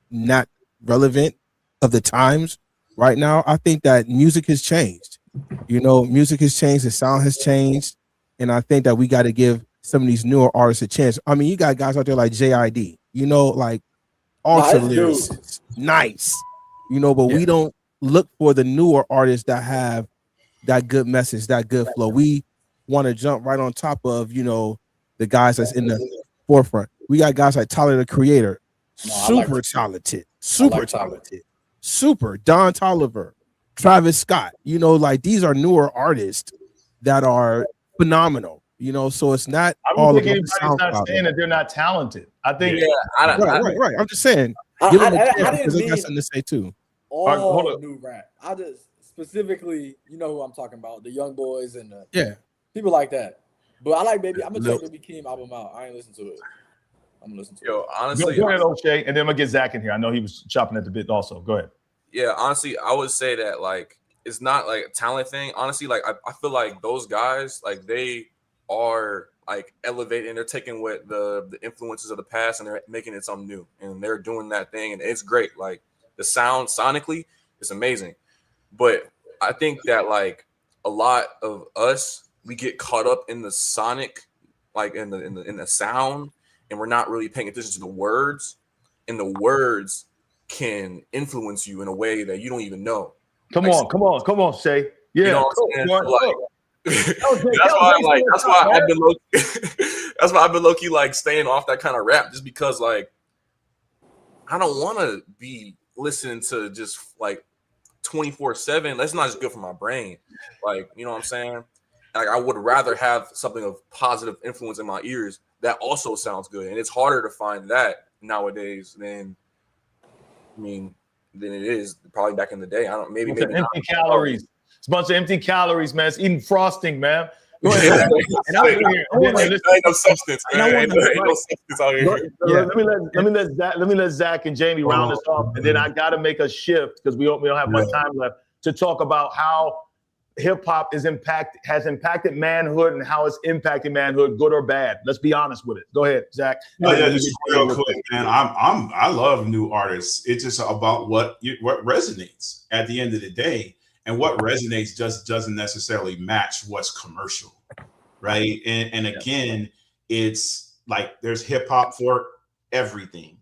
not relevant of the times right now. I think that music has changed. Music has changed, the sound has changed, and I think that we got to give some of these newer artists a chance. I mean, you got guys out there like JID, like ultra lyricists, nice, but we don't look for the newer artists that have that good message, that good flow. We want to jump right on top of, the guys that's in the forefront. We got guys like Tyler, the Creator, super talented, super Don Toliver, Travis Scott. These are newer artists that are phenomenal. So it's not all about the sound. I'm not saying that they're not talented. I think right. I'm just saying, give them a chance because they got something to say too. All new rap. I just specifically, who I'm talking about, the young boys and people like that. But I like Baby. I'm gonna check Baby Keem album out. I ain't listen to it. I'm gonna listen to it. Yo, honestly, go ahead, O'Shea, and then I'm gonna get Zach in here. I know he was chopping at the bit also. Go ahead. Yeah, honestly, I would say that like it's not like a talent thing. Honestly, like I feel like those guys, like they are like elevating. They're taking what the influences of the past and they're making it something new, and they're doing that thing, and it's great. Like the sound sonically is amazing, but I think that like a lot of us, we get caught up in the sonic like in the sound, and we're not really paying attention to the words, and the words can influence you in a way that you don't even know. Come on, Shay. Yeah, you know what I'm saying? That's why I've been low. That's why I've been low key like staying off that kind of rap, just because like I don't want to be listening to just like 24/7. That's not just good for my brain. Like, you know what I'm saying? Like, I would rather have something of positive influence in my ears that also sounds good, and it's harder to find that nowadays than it is probably back in the day. I don't maybe empty calories. It's a bunch of empty calories, man. It's eating frosting, man. Go ahead. Ain't no substance, man. Ain't no substance out here. Let me let Zach and Jamie round this off, and then I got to make a shift because we don't have much time left to talk about how hip hop has impacted manhood and how it's impacting manhood, good or bad. Let's be honest with it. Go ahead, Zach. Just real quick, man. I love new artists. It's just about what resonates at the end of the day. And what resonates just doesn't necessarily match what's commercial, right? And again, it's like there's hip hop for everything,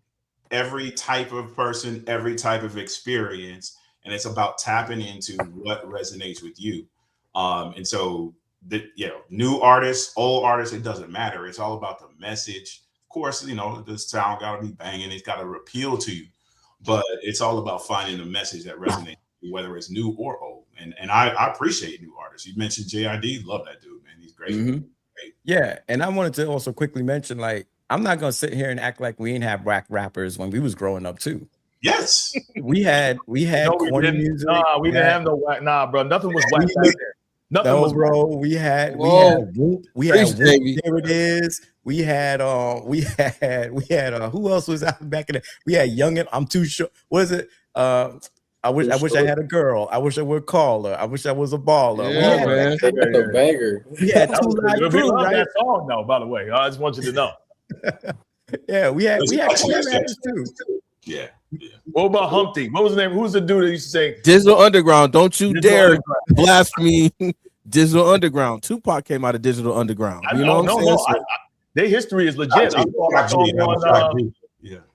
every type of person, every type of experience, and it's about tapping into what resonates with you. And so, new artists, old artists, it doesn't matter. It's all about the message. Of course, the sound got to be banging. It's got to appeal to you, but it's all about finding the message that resonates, whether it's new or old. And I appreciate new artists. You mentioned JID, love that dude, man. He's great. Mm-hmm. Great. Yeah, and I wanted to also quickly mention, like, I'm not gonna sit here and act like we didn't have black rappers when we was growing up too. Yes, we had corny music. Nah, we didn't have no whack. Nah, bro, nothing was whack back there. Nothing was, bro. We had Whoop. There it is. We had who else was out back in the? We had Youngin. I'm too sure. What is it? I wish I had a girl. I wish I would call her. I wish I was a baller. Yeah, man. A banger. We had Two Live Crew, right? That song, though, by the way. I just want you to know. Yeah, we had rappers too. Yeah. What about Humpty? What was the name? Who's the dude that used to say Digital Underground? Don't you dare blaspheme Digital Underground. Tupac came out of Digital Underground. You know what I'm saying? Their history is legit.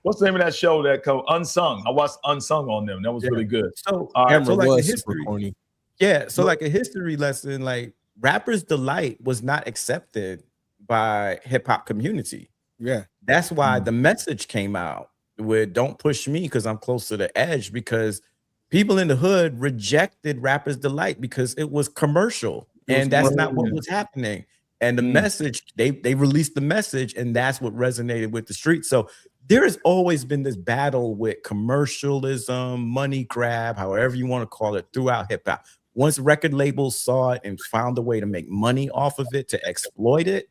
What's the name of that show that called Unsung? I watched Unsung on them. That was really good. So like a history. Yeah, so like a history lesson, like Rapper's Delight was not accepted by hip hop community. Yeah, that's why the message came out with "Don't push me because I'm close to the edge," because people in the hood rejected Rapper's Delight because it was commercial, and that's not what was happening. And the message, they released the message, and that's what resonated with the streets. So there has always been this battle with commercialism, money grab, however you want to call it, throughout hip hop. Once record labels saw it and found a way to make money off of it, to exploit it,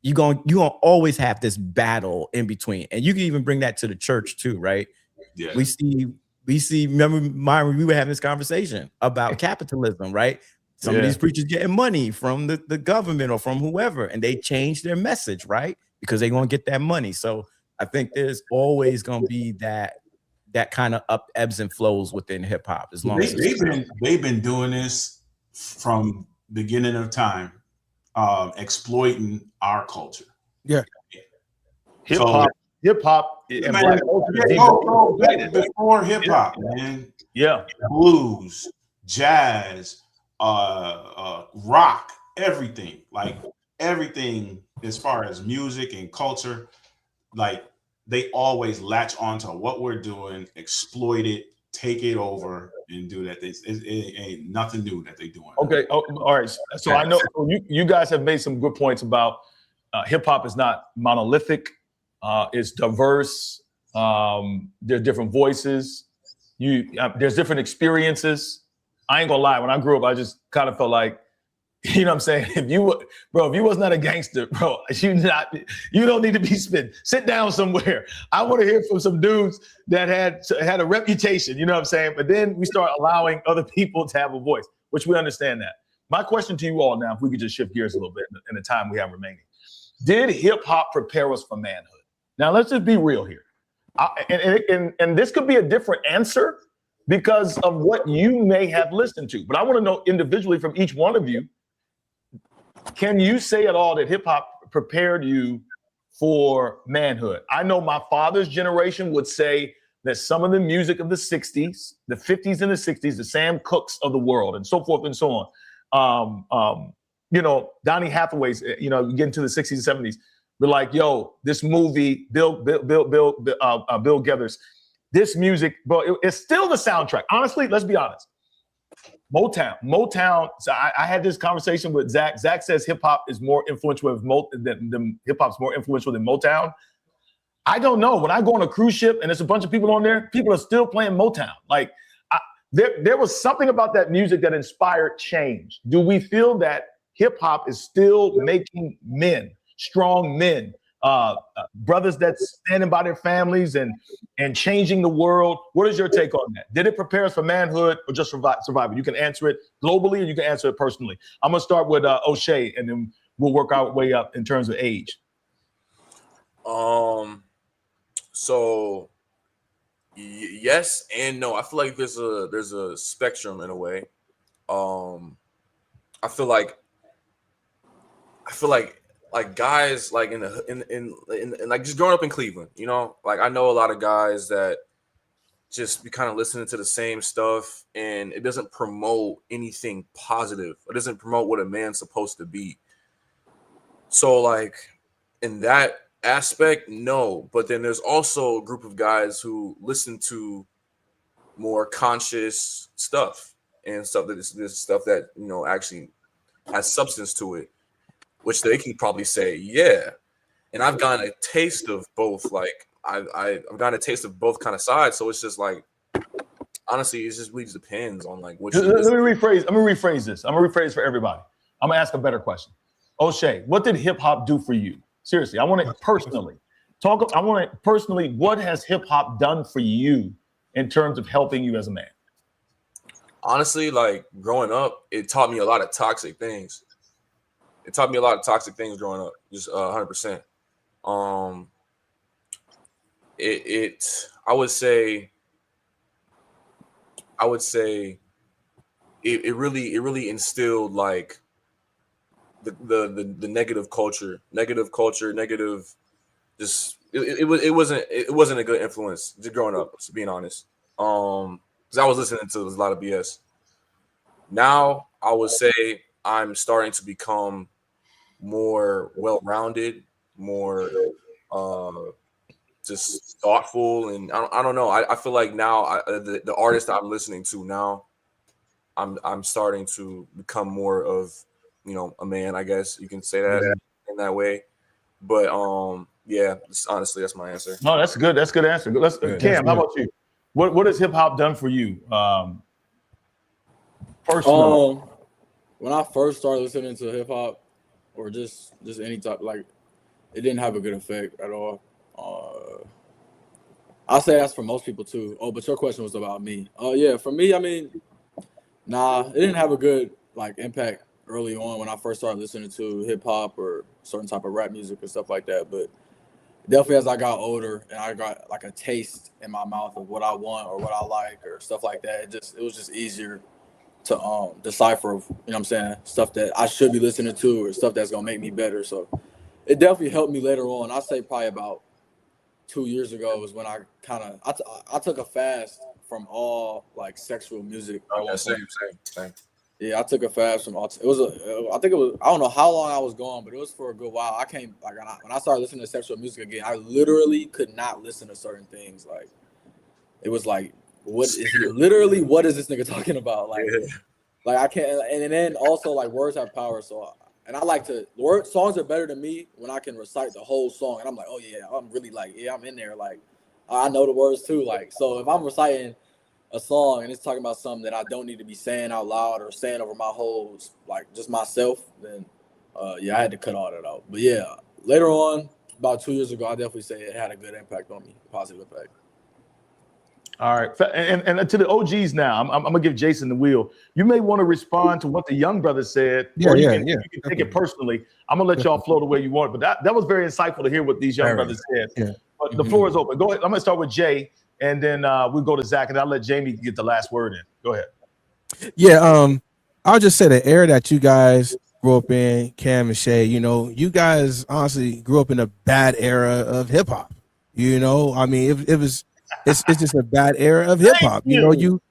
you're gonna always have this battle in between. And you can even bring that to the church too, right? Yeah. We see, remember, Myron, we were having this conversation about capitalism, right? Some of these preachers getting money from the government or from whoever, and they change their message, right? Because they're gonna get that money. So I think there's always gonna be that kind of ebbs and flows within hip hop. As long as they've been doing this from beginning of time, exploiting our culture. Yeah, hip hop, and black culture. Before hip hop, man. Yeah, blues, jazz, rock, everything. Like everything as far as music and culture, like they always latch onto what we're doing, exploit it, take it over, and do that. It ain't nothing new that they're doing. Okay, all right. So I know you guys have made some good points about hip hop is not monolithic. It's diverse. There's different voices. There's different experiences. I ain't gonna lie. When I grew up, I just kind of felt like, you know what I'm saying? If you was not a gangster, bro, you don't need to be spitting. Sit down somewhere. I want to hear from some dudes that had a reputation, you know what I'm saying? But then we start allowing other people to have a voice, which we understand that. My question to you all now, if we could just shift gears a little bit in the time we have remaining. Did hip hop prepare us for manhood? Now, let's just be real here. And this could be a different answer because of what you may have listened to. But I want to know individually from each one of you, can you say at all that hip hop prepared you for manhood? I know my father's generation would say that some of the music of the 60s, the 50s and the 60s, the Sam Cookes of the world and so forth and so on. You know, Donny Hathaway's, you know, get into the 60s and 70s. We're like, yo, this movie, Bill Gathers, this music, bro, it's still the soundtrack. Honestly, let's be honest. Motown. So I had this conversation with Zach. Zach says hip hop is more influential than hip hop's more influential than Motown. I don't know. When I go on a cruise ship and there's a bunch of people on there, people are still playing Motown. Like there was something about that music that inspired change. Do we feel that hip hop is still making men, strong men, brothers that's standing by their families and changing the world? What is your take on that? Did it prepare us for manhood or just survival? You can answer it globally or you can answer it personally. I'm gonna start with O'Shea and then we'll work our way up in terms of age. So yes and no. I feel like there's a spectrum in a way. I feel like guys like in like just growing up in Cleveland, you know, like I know a lot of guys that just be kind of listening to the same stuff and it doesn't promote anything positive. It doesn't promote what a man's supposed to be. So like in that aspect, no. But then there's also a group of guys who listen to more conscious stuff and stuff that is this stuff that, you know, actually has substance to it, which they can probably say, yeah. And I've gotten a taste of both. Like I've gotten a taste of both kind of sides. So it's just like, honestly, it just really depends on like which. Let me rephrase this. I'm gonna rephrase for everybody. I'm gonna ask a better question. O'Shea, what did hip hop do for you? Seriously, I want to personally what has hip hop done for you in terms of helping you as a man? Honestly, like growing up, it taught me a lot of toxic things. It taught me a lot of toxic things growing up, just 100%. I would say it really instilled like the negative culture, just it wasn't a good influence just growing up, to being honest. Because I was listening to a lot of BS. Now I would say I'm starting to become more well-rounded, more just thoughtful, and I don't know. I feel like now the artist I'm listening to now, I'm starting to become more of, you know, a man, I guess you can say that in that way. But yeah, honestly, that's my answer. No, that's good. That's a good answer. Cam, how about you? What has hip hop done for you? Personally, when I first started listening to hip hop, or just any type, like it didn't have a good effect at all. I'll say that's for most people too. Oh, but your question was about me. Oh yeah, for me, I mean, nah, it didn't have a good like impact early on when I first started listening to hip hop or certain type of rap music and stuff like that. But definitely as I got older and I got like a taste in my mouth of what I want or what I like or stuff like that, it was just easier to decipher, you know what I'm saying, stuff that I should be listening to or stuff that's gonna make me better. So it definitely helped me later on. I'd say probably about 2 years ago was when I kind of I took a fast from all like sexual music. Oh yeah, same. Yeah, I took a fast from all. I think it was, I don't know how long I was gone, but it was for a good while. I came like when I started listening to sexual music again, I literally could not listen to certain things. Like it was like, what is this nigga talking about? Like, like I can't. And then also like words have power. So and I like to songs are better to me when I can recite the whole song. And I'm like, oh yeah, I'm really like, yeah, I'm in there. Like I know the words too. Like so if I'm reciting a song and it's talking about something that I don't need to be saying out loud or saying over my whole, like just myself, then yeah, I had to cut all that out. But yeah, later on, about 2 years ago, I definitely say it had a good impact on me, positive impact. All right, and to the OGs now, I'm gonna give Jason the wheel. You may want to respond to what the young brother said. Yeah, you can take it personally. I'm gonna let y'all flow the way you want, but that was very insightful to hear what these young brothers said. Yeah. But the floor is open. Go ahead. I'm gonna start with Jay. And then we'll go to Zach, and I'll let Jamie get the last word in. Go ahead. Yeah, I'll just say the era that you guys grew up in, Cam and Shay, you know, you guys honestly grew up in a bad era of hip hop. You know, I mean, it's just a bad era of hip hop. You know, you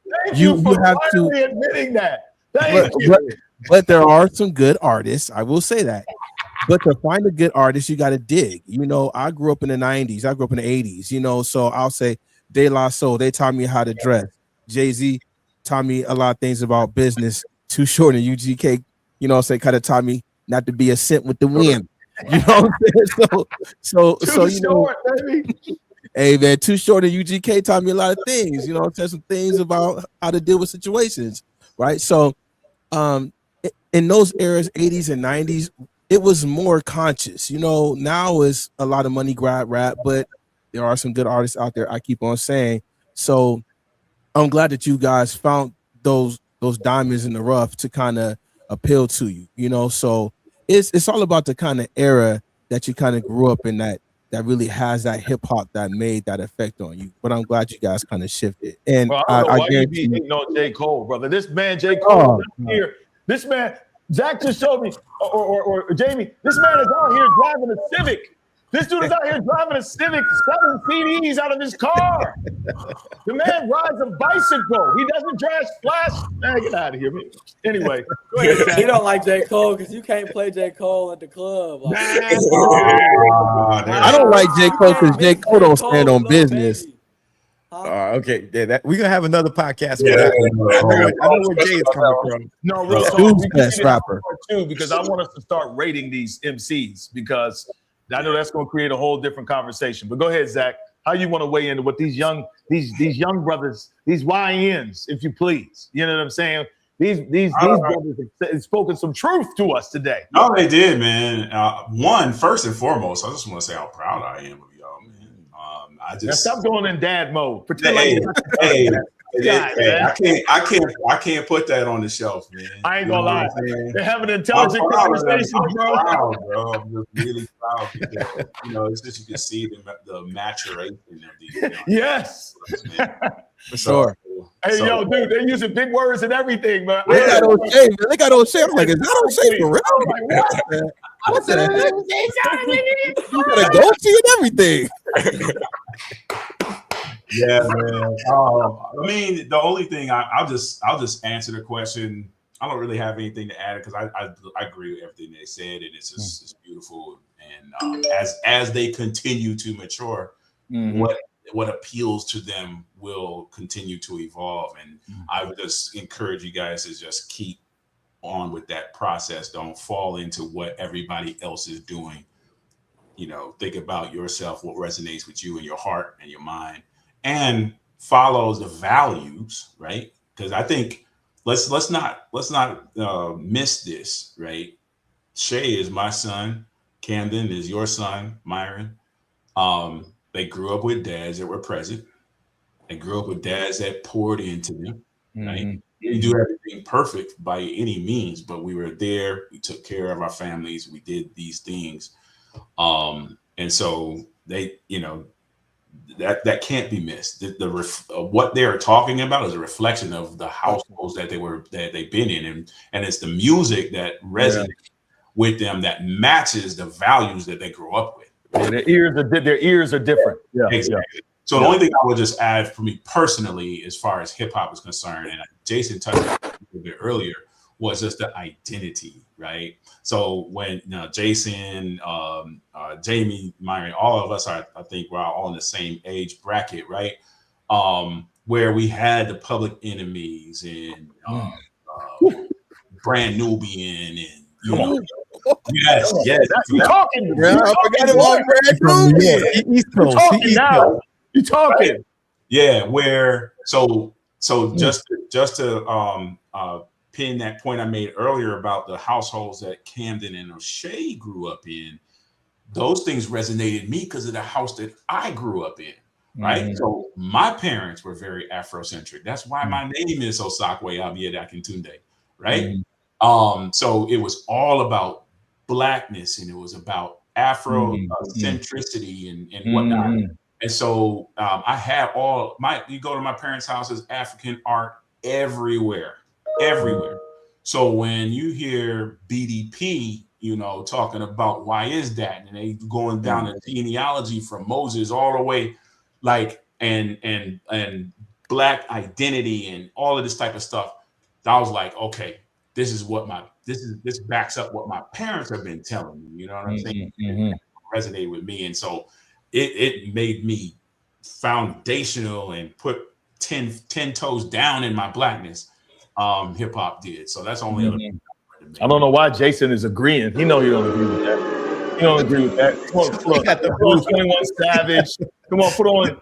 for have to finally admitting that. Thank you. but there are some good artists. I will say that. But to find a good artist, you got to dig. You know, I grew up in the 90s. I grew up in the 80s, you know, so I'll say De La Soul, they taught me how to dress. Jay-Z taught me a lot of things about business. Too Short and UGK, you know, say kind of taught me not to be a cent with the wind. You know what I'm saying? So you know, hey man, Too Short and UGK taught me a lot of things, you know, said some things about how to deal with situations, right? So in those eras, 80s and 90s, it was more conscious. You know, now is a lot of money grab rap, but there are some good artists out there, I keep on saying. So I'm glad that you guys found those diamonds in the rough to kind of appeal to you, you know. So it's all about the kind of era that you kind of grew up in that really has that hip hop that made that effect on you. But I'm glad you guys kind of shifted. And Well, I don't know I why you guarantee be hating on J. Cole, brother. This man, J. Cole, here. This man, Zach just showed me, or Jamie, this man is out here driving a Civic. This dude is out here driving a Civic, selling CDs out of his car. The man rides a bicycle. He doesn't drive flash. Man, get out of here. Anyway, go ahead, Zach. You don't like J. Cole because you can't play J. Cole at the club. Like, I don't like J. Cole because J. Cole don't stand on business. Okay, yeah, we're gonna have another podcast. I know where Jay is coming from. No, real talk. Who's We best need to have rapper? part two, because I want us to start rating these MCs, because I know that's going to create a whole different conversation. But go ahead, Zach. How you want to weigh into what these young brothers, these YNs, if you please? You know what I'm saying? These brothers have spoken some truth to us today. No, they did, man. One, first and foremost, I just want to say how proud I am of y'all, man. Now stop going in dad mode. Pretend Hey, like I can't put that on the shelf, man. I ain't You know gonna what lie. I'm saying? They're having intelligent I'm proud of them. conversations, bro. I'm proud, bro. I'm just really proud because, you know, it's just you can see the maturation of these. You know, Yes. For sure. Hey, yo, dude, they're using big words and everything, man. They got O'Shea, man. They got O'Shea. I'm like, is that O'Shea for real? What the heck? You got a goatee and everything. Yeah, man. I mean, the only thing I'll just answer the question. I don't really have anything to add because I agree with everything they said, and it's just it's beautiful. And as they continue to mature, what appeals to them will continue to evolve. And I would just encourage you guys to just keep on with that process. Don't fall into what everybody else is doing. You know, think about yourself, what resonates with you in your heart and your mind, and follows the values, right? Because I think let's not miss this, right? Shay is my son. Camden is your son, Myron. They grew up with dads that were present. They grew up with dads that poured into them, right? We didn't do everything perfect by any means, but we were there. We took care of our families. We did these things. And so they, you know, that can't be missed. What they're talking about is a reflection of the households that they've been in, and it's the music that resonates with them that matches the values that they grew up with. Yeah, their ears are different. Yeah, exactly. So the only thing I would just add for me personally, as far as hip hop is concerned, and Jason touched on it a little bit earlier, was just the identity, right? So when Jason, Jamie, Myron, all of us are, I think we're all in the same age bracket, right? Where we had the Public Enemies and Brand Nubian and yes, you talking? I forgot about Brand Nubian. East Coast. You talking? Right? Yeah, where so just to pin that point I made earlier about the households that Camden and O'Shea grew up in, those things resonated me because of the house that I grew up in, right? So my parents were very Afrocentric. That's why my name is Osakwe Abiyedakintunde, right? So it was all about Blackness, and it was about Afro-centricity and whatnot. And so I had you go to my parents' houses, African art everywhere. So when you hear BDP, you know, talking about why is that, and they going down the genealogy from Moses all the way, like and Black identity and all of this type of stuff, I was like, okay, this backs up what my parents have been telling me. You know what I'm saying? It resonated with me, and so it made me foundational and put 10 toes down in my Blackness. Hip hop did. So that's only other I don't know why Jason is agreeing. He know he don't agree with that. He don't agree with that. Come on, 21 Savage. Come on, put on.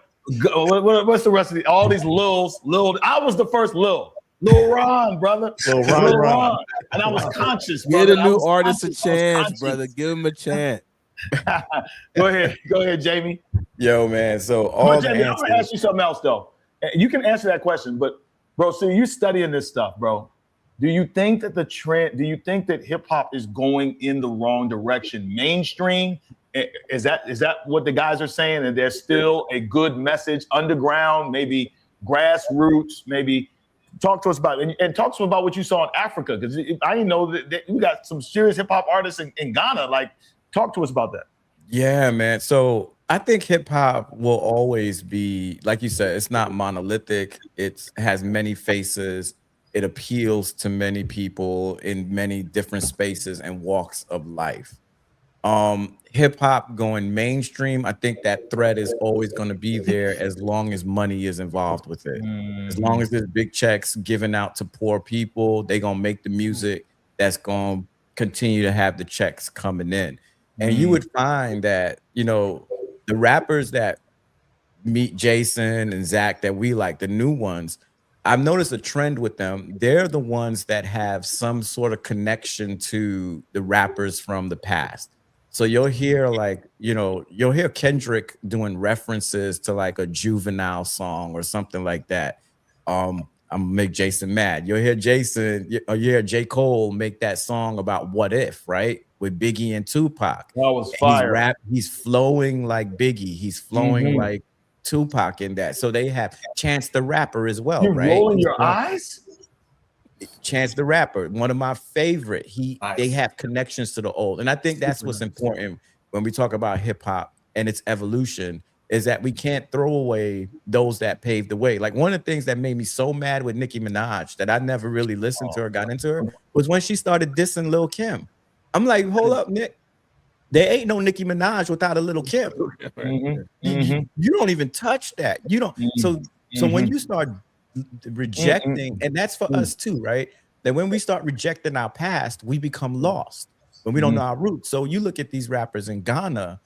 What's the rest of all these Lil? I was the first Lil Ron, brother. Lil Ron. And I was conscious. Give a new artist a chance, brother. Give him a chance. Go ahead, Jamie. Yo, man. So Jamie, I'm gonna ask you something else though. You can answer that question, but bro, so you studying this stuff, bro. Do you think that that hip hop is going in the wrong direction? Mainstream? Is that what the guys are saying? And there's still a good message underground, maybe grassroots, maybe talk to us about it. And talk to us about what you saw in Africa. Because I didn't know that you got some serious hip hop artists in Ghana. Like, talk to us about that. Yeah, man. So I think hip hop will always be, like you said, it's not monolithic. It has many faces. It appeals to many people in many different spaces and walks of life. Hip hop going mainstream, I think that threat is always going to be there as long as money is involved with it. As long as there's big checks given out to poor people, they're going to make the music that's going to continue to have the checks coming in. And you would find that, you know, the rappers that meet Jason and Zach that we like, the new ones, I've noticed a trend with them. They're the ones that have some sort of connection to the rappers from the past. So you'll hear you'll hear Kendrick doing references to like a Juvenile song or something like that. I'm gonna make Jason mad. You'll hear J. Cole make that song about What If, right? With Biggie and Tupac. That was fire. He's flowing like Biggie. He's flowing like Tupac in that. So they have Chance the Rapper as well, right? Rolling your eyes? Chance the Rapper, one of my favorite. They have connections to the old. And I think that's what's important when we talk about hip hop and its evolution, is that we can't throw away those that paved the way. Like one of the things that made me so mad with Nicki Minaj that I never really listened to her, got into her, was when she started dissing Lil Kim. I'm like, hold up, Nick. There ain't no Nicki Minaj without a Lil Kim. You don't even touch that. You don't. So when you start rejecting, and that's for us too, right? That when we start rejecting our past, we become lost when we don't know our roots. So you look at these rappers in Ghana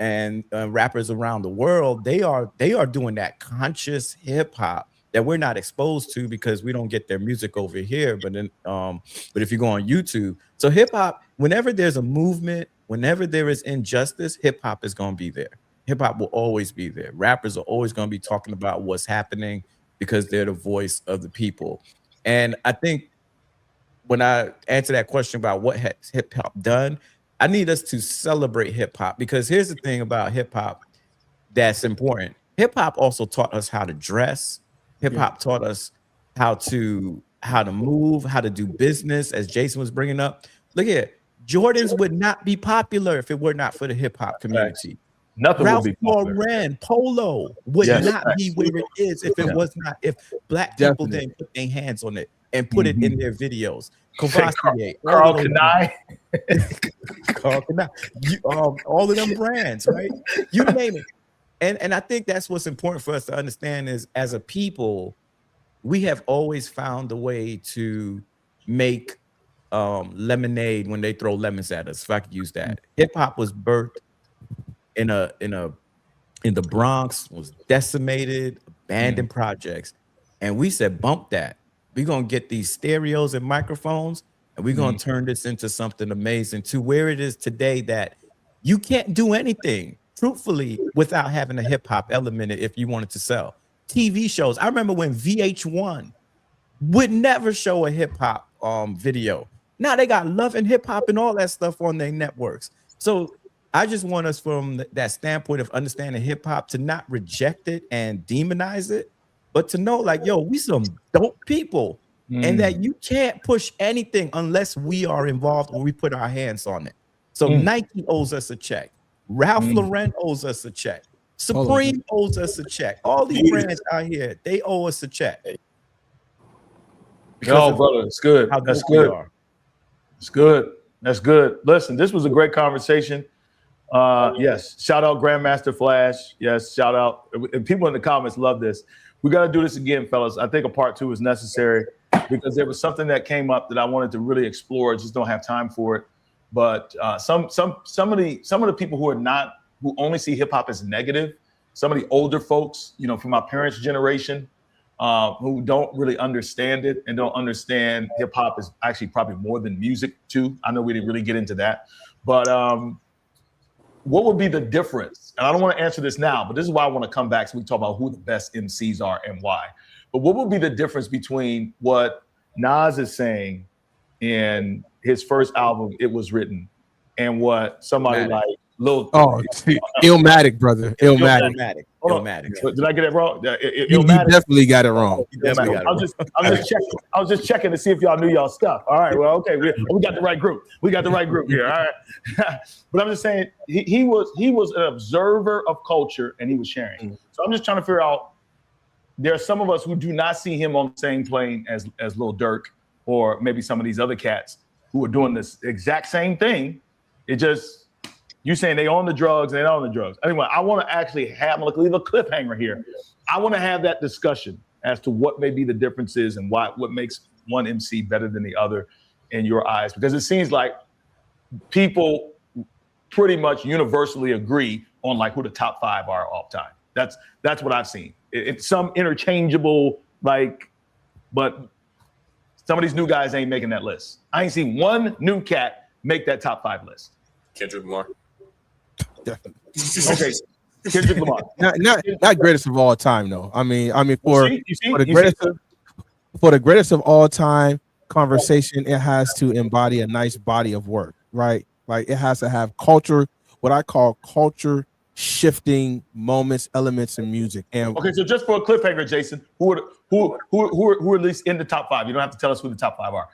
and rappers around the world, they are doing that conscious hip hop that we're not exposed to because we don't get their music over here. But then, but if you go on YouTube, so hip hop, whenever there's a movement, whenever there is injustice, hip hop is going to be there. Hip hop will always be there. Rappers are always going to be talking about what's happening because they're the voice of the people. And I think when I answer that question about what has hip hop done, I need us to celebrate hip hop, because here's the thing about hip hop that's important. Hip hop also taught us how to dress. Hip hop taught us how to move, how to do business, as Jason was bringing up. Look here, Jordans would not be popular if it were not for the hip hop community. Nothing Ralph would be popular. Lauren, Polo would not be where it is if it was not, if Black people didn't put their hands on it and put it in their videos. Courvoisier, Carl Kanai, all of them brands, right? You name it. And I think that's what's important for us to understand is, as a people, we have always found a way to make lemonade when they throw lemons at us, if I could use that. Hip hop was birthed in the Bronx, was decimated, abandoned projects, and we said, bump that. We're gonna get these stereos and microphones, and we're gonna turn this into something amazing, to where it is today that you can't do anything truthfully without having a hip-hop element if you wanted to sell. TV shows, I remember when VH1 would never show a hip-hop video. Now they got Love and Hip Hop and all that stuff on their networks. So I just want us, from that standpoint of understanding hip hop, to not reject it and demonize it, but to know, like, yo, we some dope people. and that you can't push anything unless we are involved or we put our hands on it. So Nike owes us a check. Ralph Lauren owes us a check. Supreme owes us a check. All these brands out here, they owe us a check. No, brother, it's good. That's good. It's good. That's good. Listen, this was a great conversation. Yes, shout out Grandmaster Flash. Yes, shout out. And people in the comments love this. We got to do this again, fellas. I think a part 2 is necessary because there was something that came up that I wanted to really explore. Just don't have time for it. But some of the people who only see hip hop as negative, some of the older folks, you know, from my parents' generation, who don't really understand it and don't understand hip hop is actually probably more than music too. I know we didn't really get into that, but what would be the difference? And I don't want to answer this now, but this is why I want to come back so we talk about who the best MCs are and why. But what would be the difference between what Nas is saying in his first album, It Was Written, and what somebody like Lil Illmatic, brother. Illmatic. Did I get it wrong? You definitely got it wrong. I was just checking to see if y'all knew y'all stuff. All right, well, okay, we got the right group. We got the right group here. All right, but I'm just saying he was an observer of culture and he was sharing. So I'm just trying to figure out. There are some of us who do not see him on the same plane as Lil Durk or maybe some of these other cats who are doing this exact same thing. It just. You saying they on the drugs and they not on the drugs. Anyway, I want to actually I'm going to leave a cliffhanger here. I want to have that discussion as to what may be the differences and what makes one MC better than the other in your eyes, because it seems like people pretty much universally agree on like who the top 5 are all time. That's what I've seen. It's some interchangeable but some of these new guys ain't making that list. I ain't seen one new cat make that top 5 list. Kendrick Lamar. Definitely. Okay. Kendrick Lamar. Not greatest of all time, though. I mean, for the greatest of all time conversation, it has to embody a nice body of work, right? Like it has to have culture, what I call culture shifting moments, elements in music. And okay, so just for a cliffhanger, Jason, who are at least in the top 5? You don't have to tell us who the top 5 are.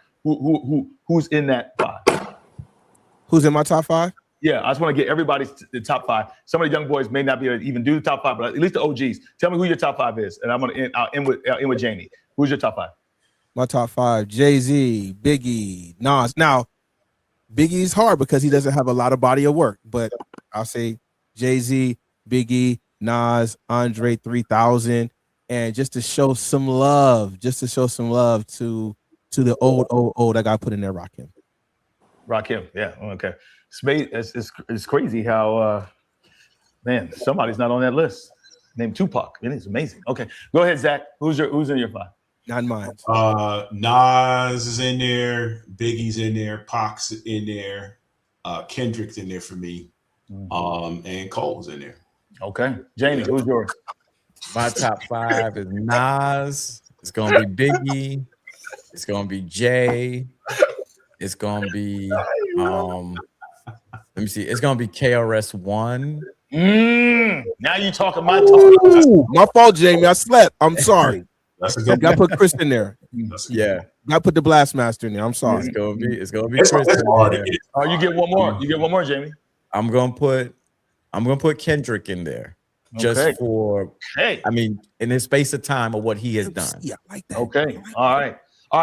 Who's in that 5? Who's in my top 5? Yeah, I just want to get everybody's the top 5. Some of the young boys may not be able to even do the top 5, but at least the OGs. Tell me who your top 5 is, and I'll end with Jamie. Who's your top 5? My top 5: Jay-Z, Biggie, Nas. Now, Biggie's hard because he doesn't have a lot of body of work, but I'll say Jay-Z, Biggie, Nas, Andre 3000, and just to show some love to the old that got put in there, Rakim. Rakim, yeah, okay. It's crazy how man, somebody's not on that list. Named Tupac. It is amazing. Okay, go ahead, Zach. Who's in your 5? Not mine. Nas is in there, Biggie's in there, Pac's in there, Kendrick's in there for me, and Cole's in there. Okay, Jamie, who's yours? My top 5 is Nas. It's gonna be Biggie. It's gonna be Jay. It's gonna be let me see. It's gonna be KRS-One. Now you talking my talk. Ooh, my fault, Jamie. I slept. I'm sorry. Got to put Chris in there. Yeah. Got to put the Blastmaster in there. I'm sorry. It's gonna be Chris. Oh, you get one more. You get one more, Jamie. I'm gonna put Kendrick in there. Just for I mean, in his space of time of what he has done. Yeah, I like that. Okay. All right.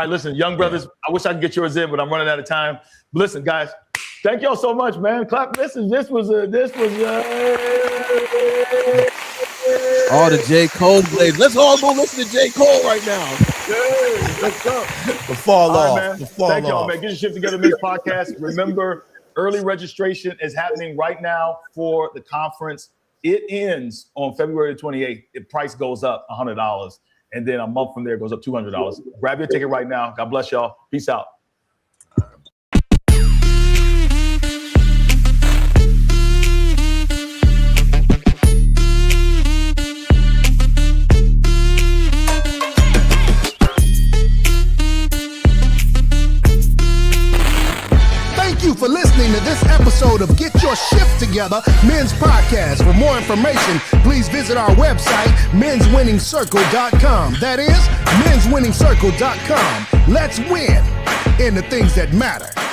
Listen, young brothers, I wish I could get yours in, but I'm running out of time. But listen, guys, thank y'all so much, man. Clap. This was all the J. Cole blades. Let's all go listen to J. Cole right now. Yeah, let's go. The fall off. Man. Thank y'all, man. Get your shit together, Mix Podcast. Remember, early registration is happening right now for the conference. It ends on February 28th. The price goes up $100. And then a month from there goes up $200. Grab your ticket right now. God bless y'all. Peace out. Thank you for listening to this episode of Get Your Shift Together Men's Podcast. For more information, please visit our website, menswinningscircle.com. That is, menswinningscircle.com. Let's win in the things that matter.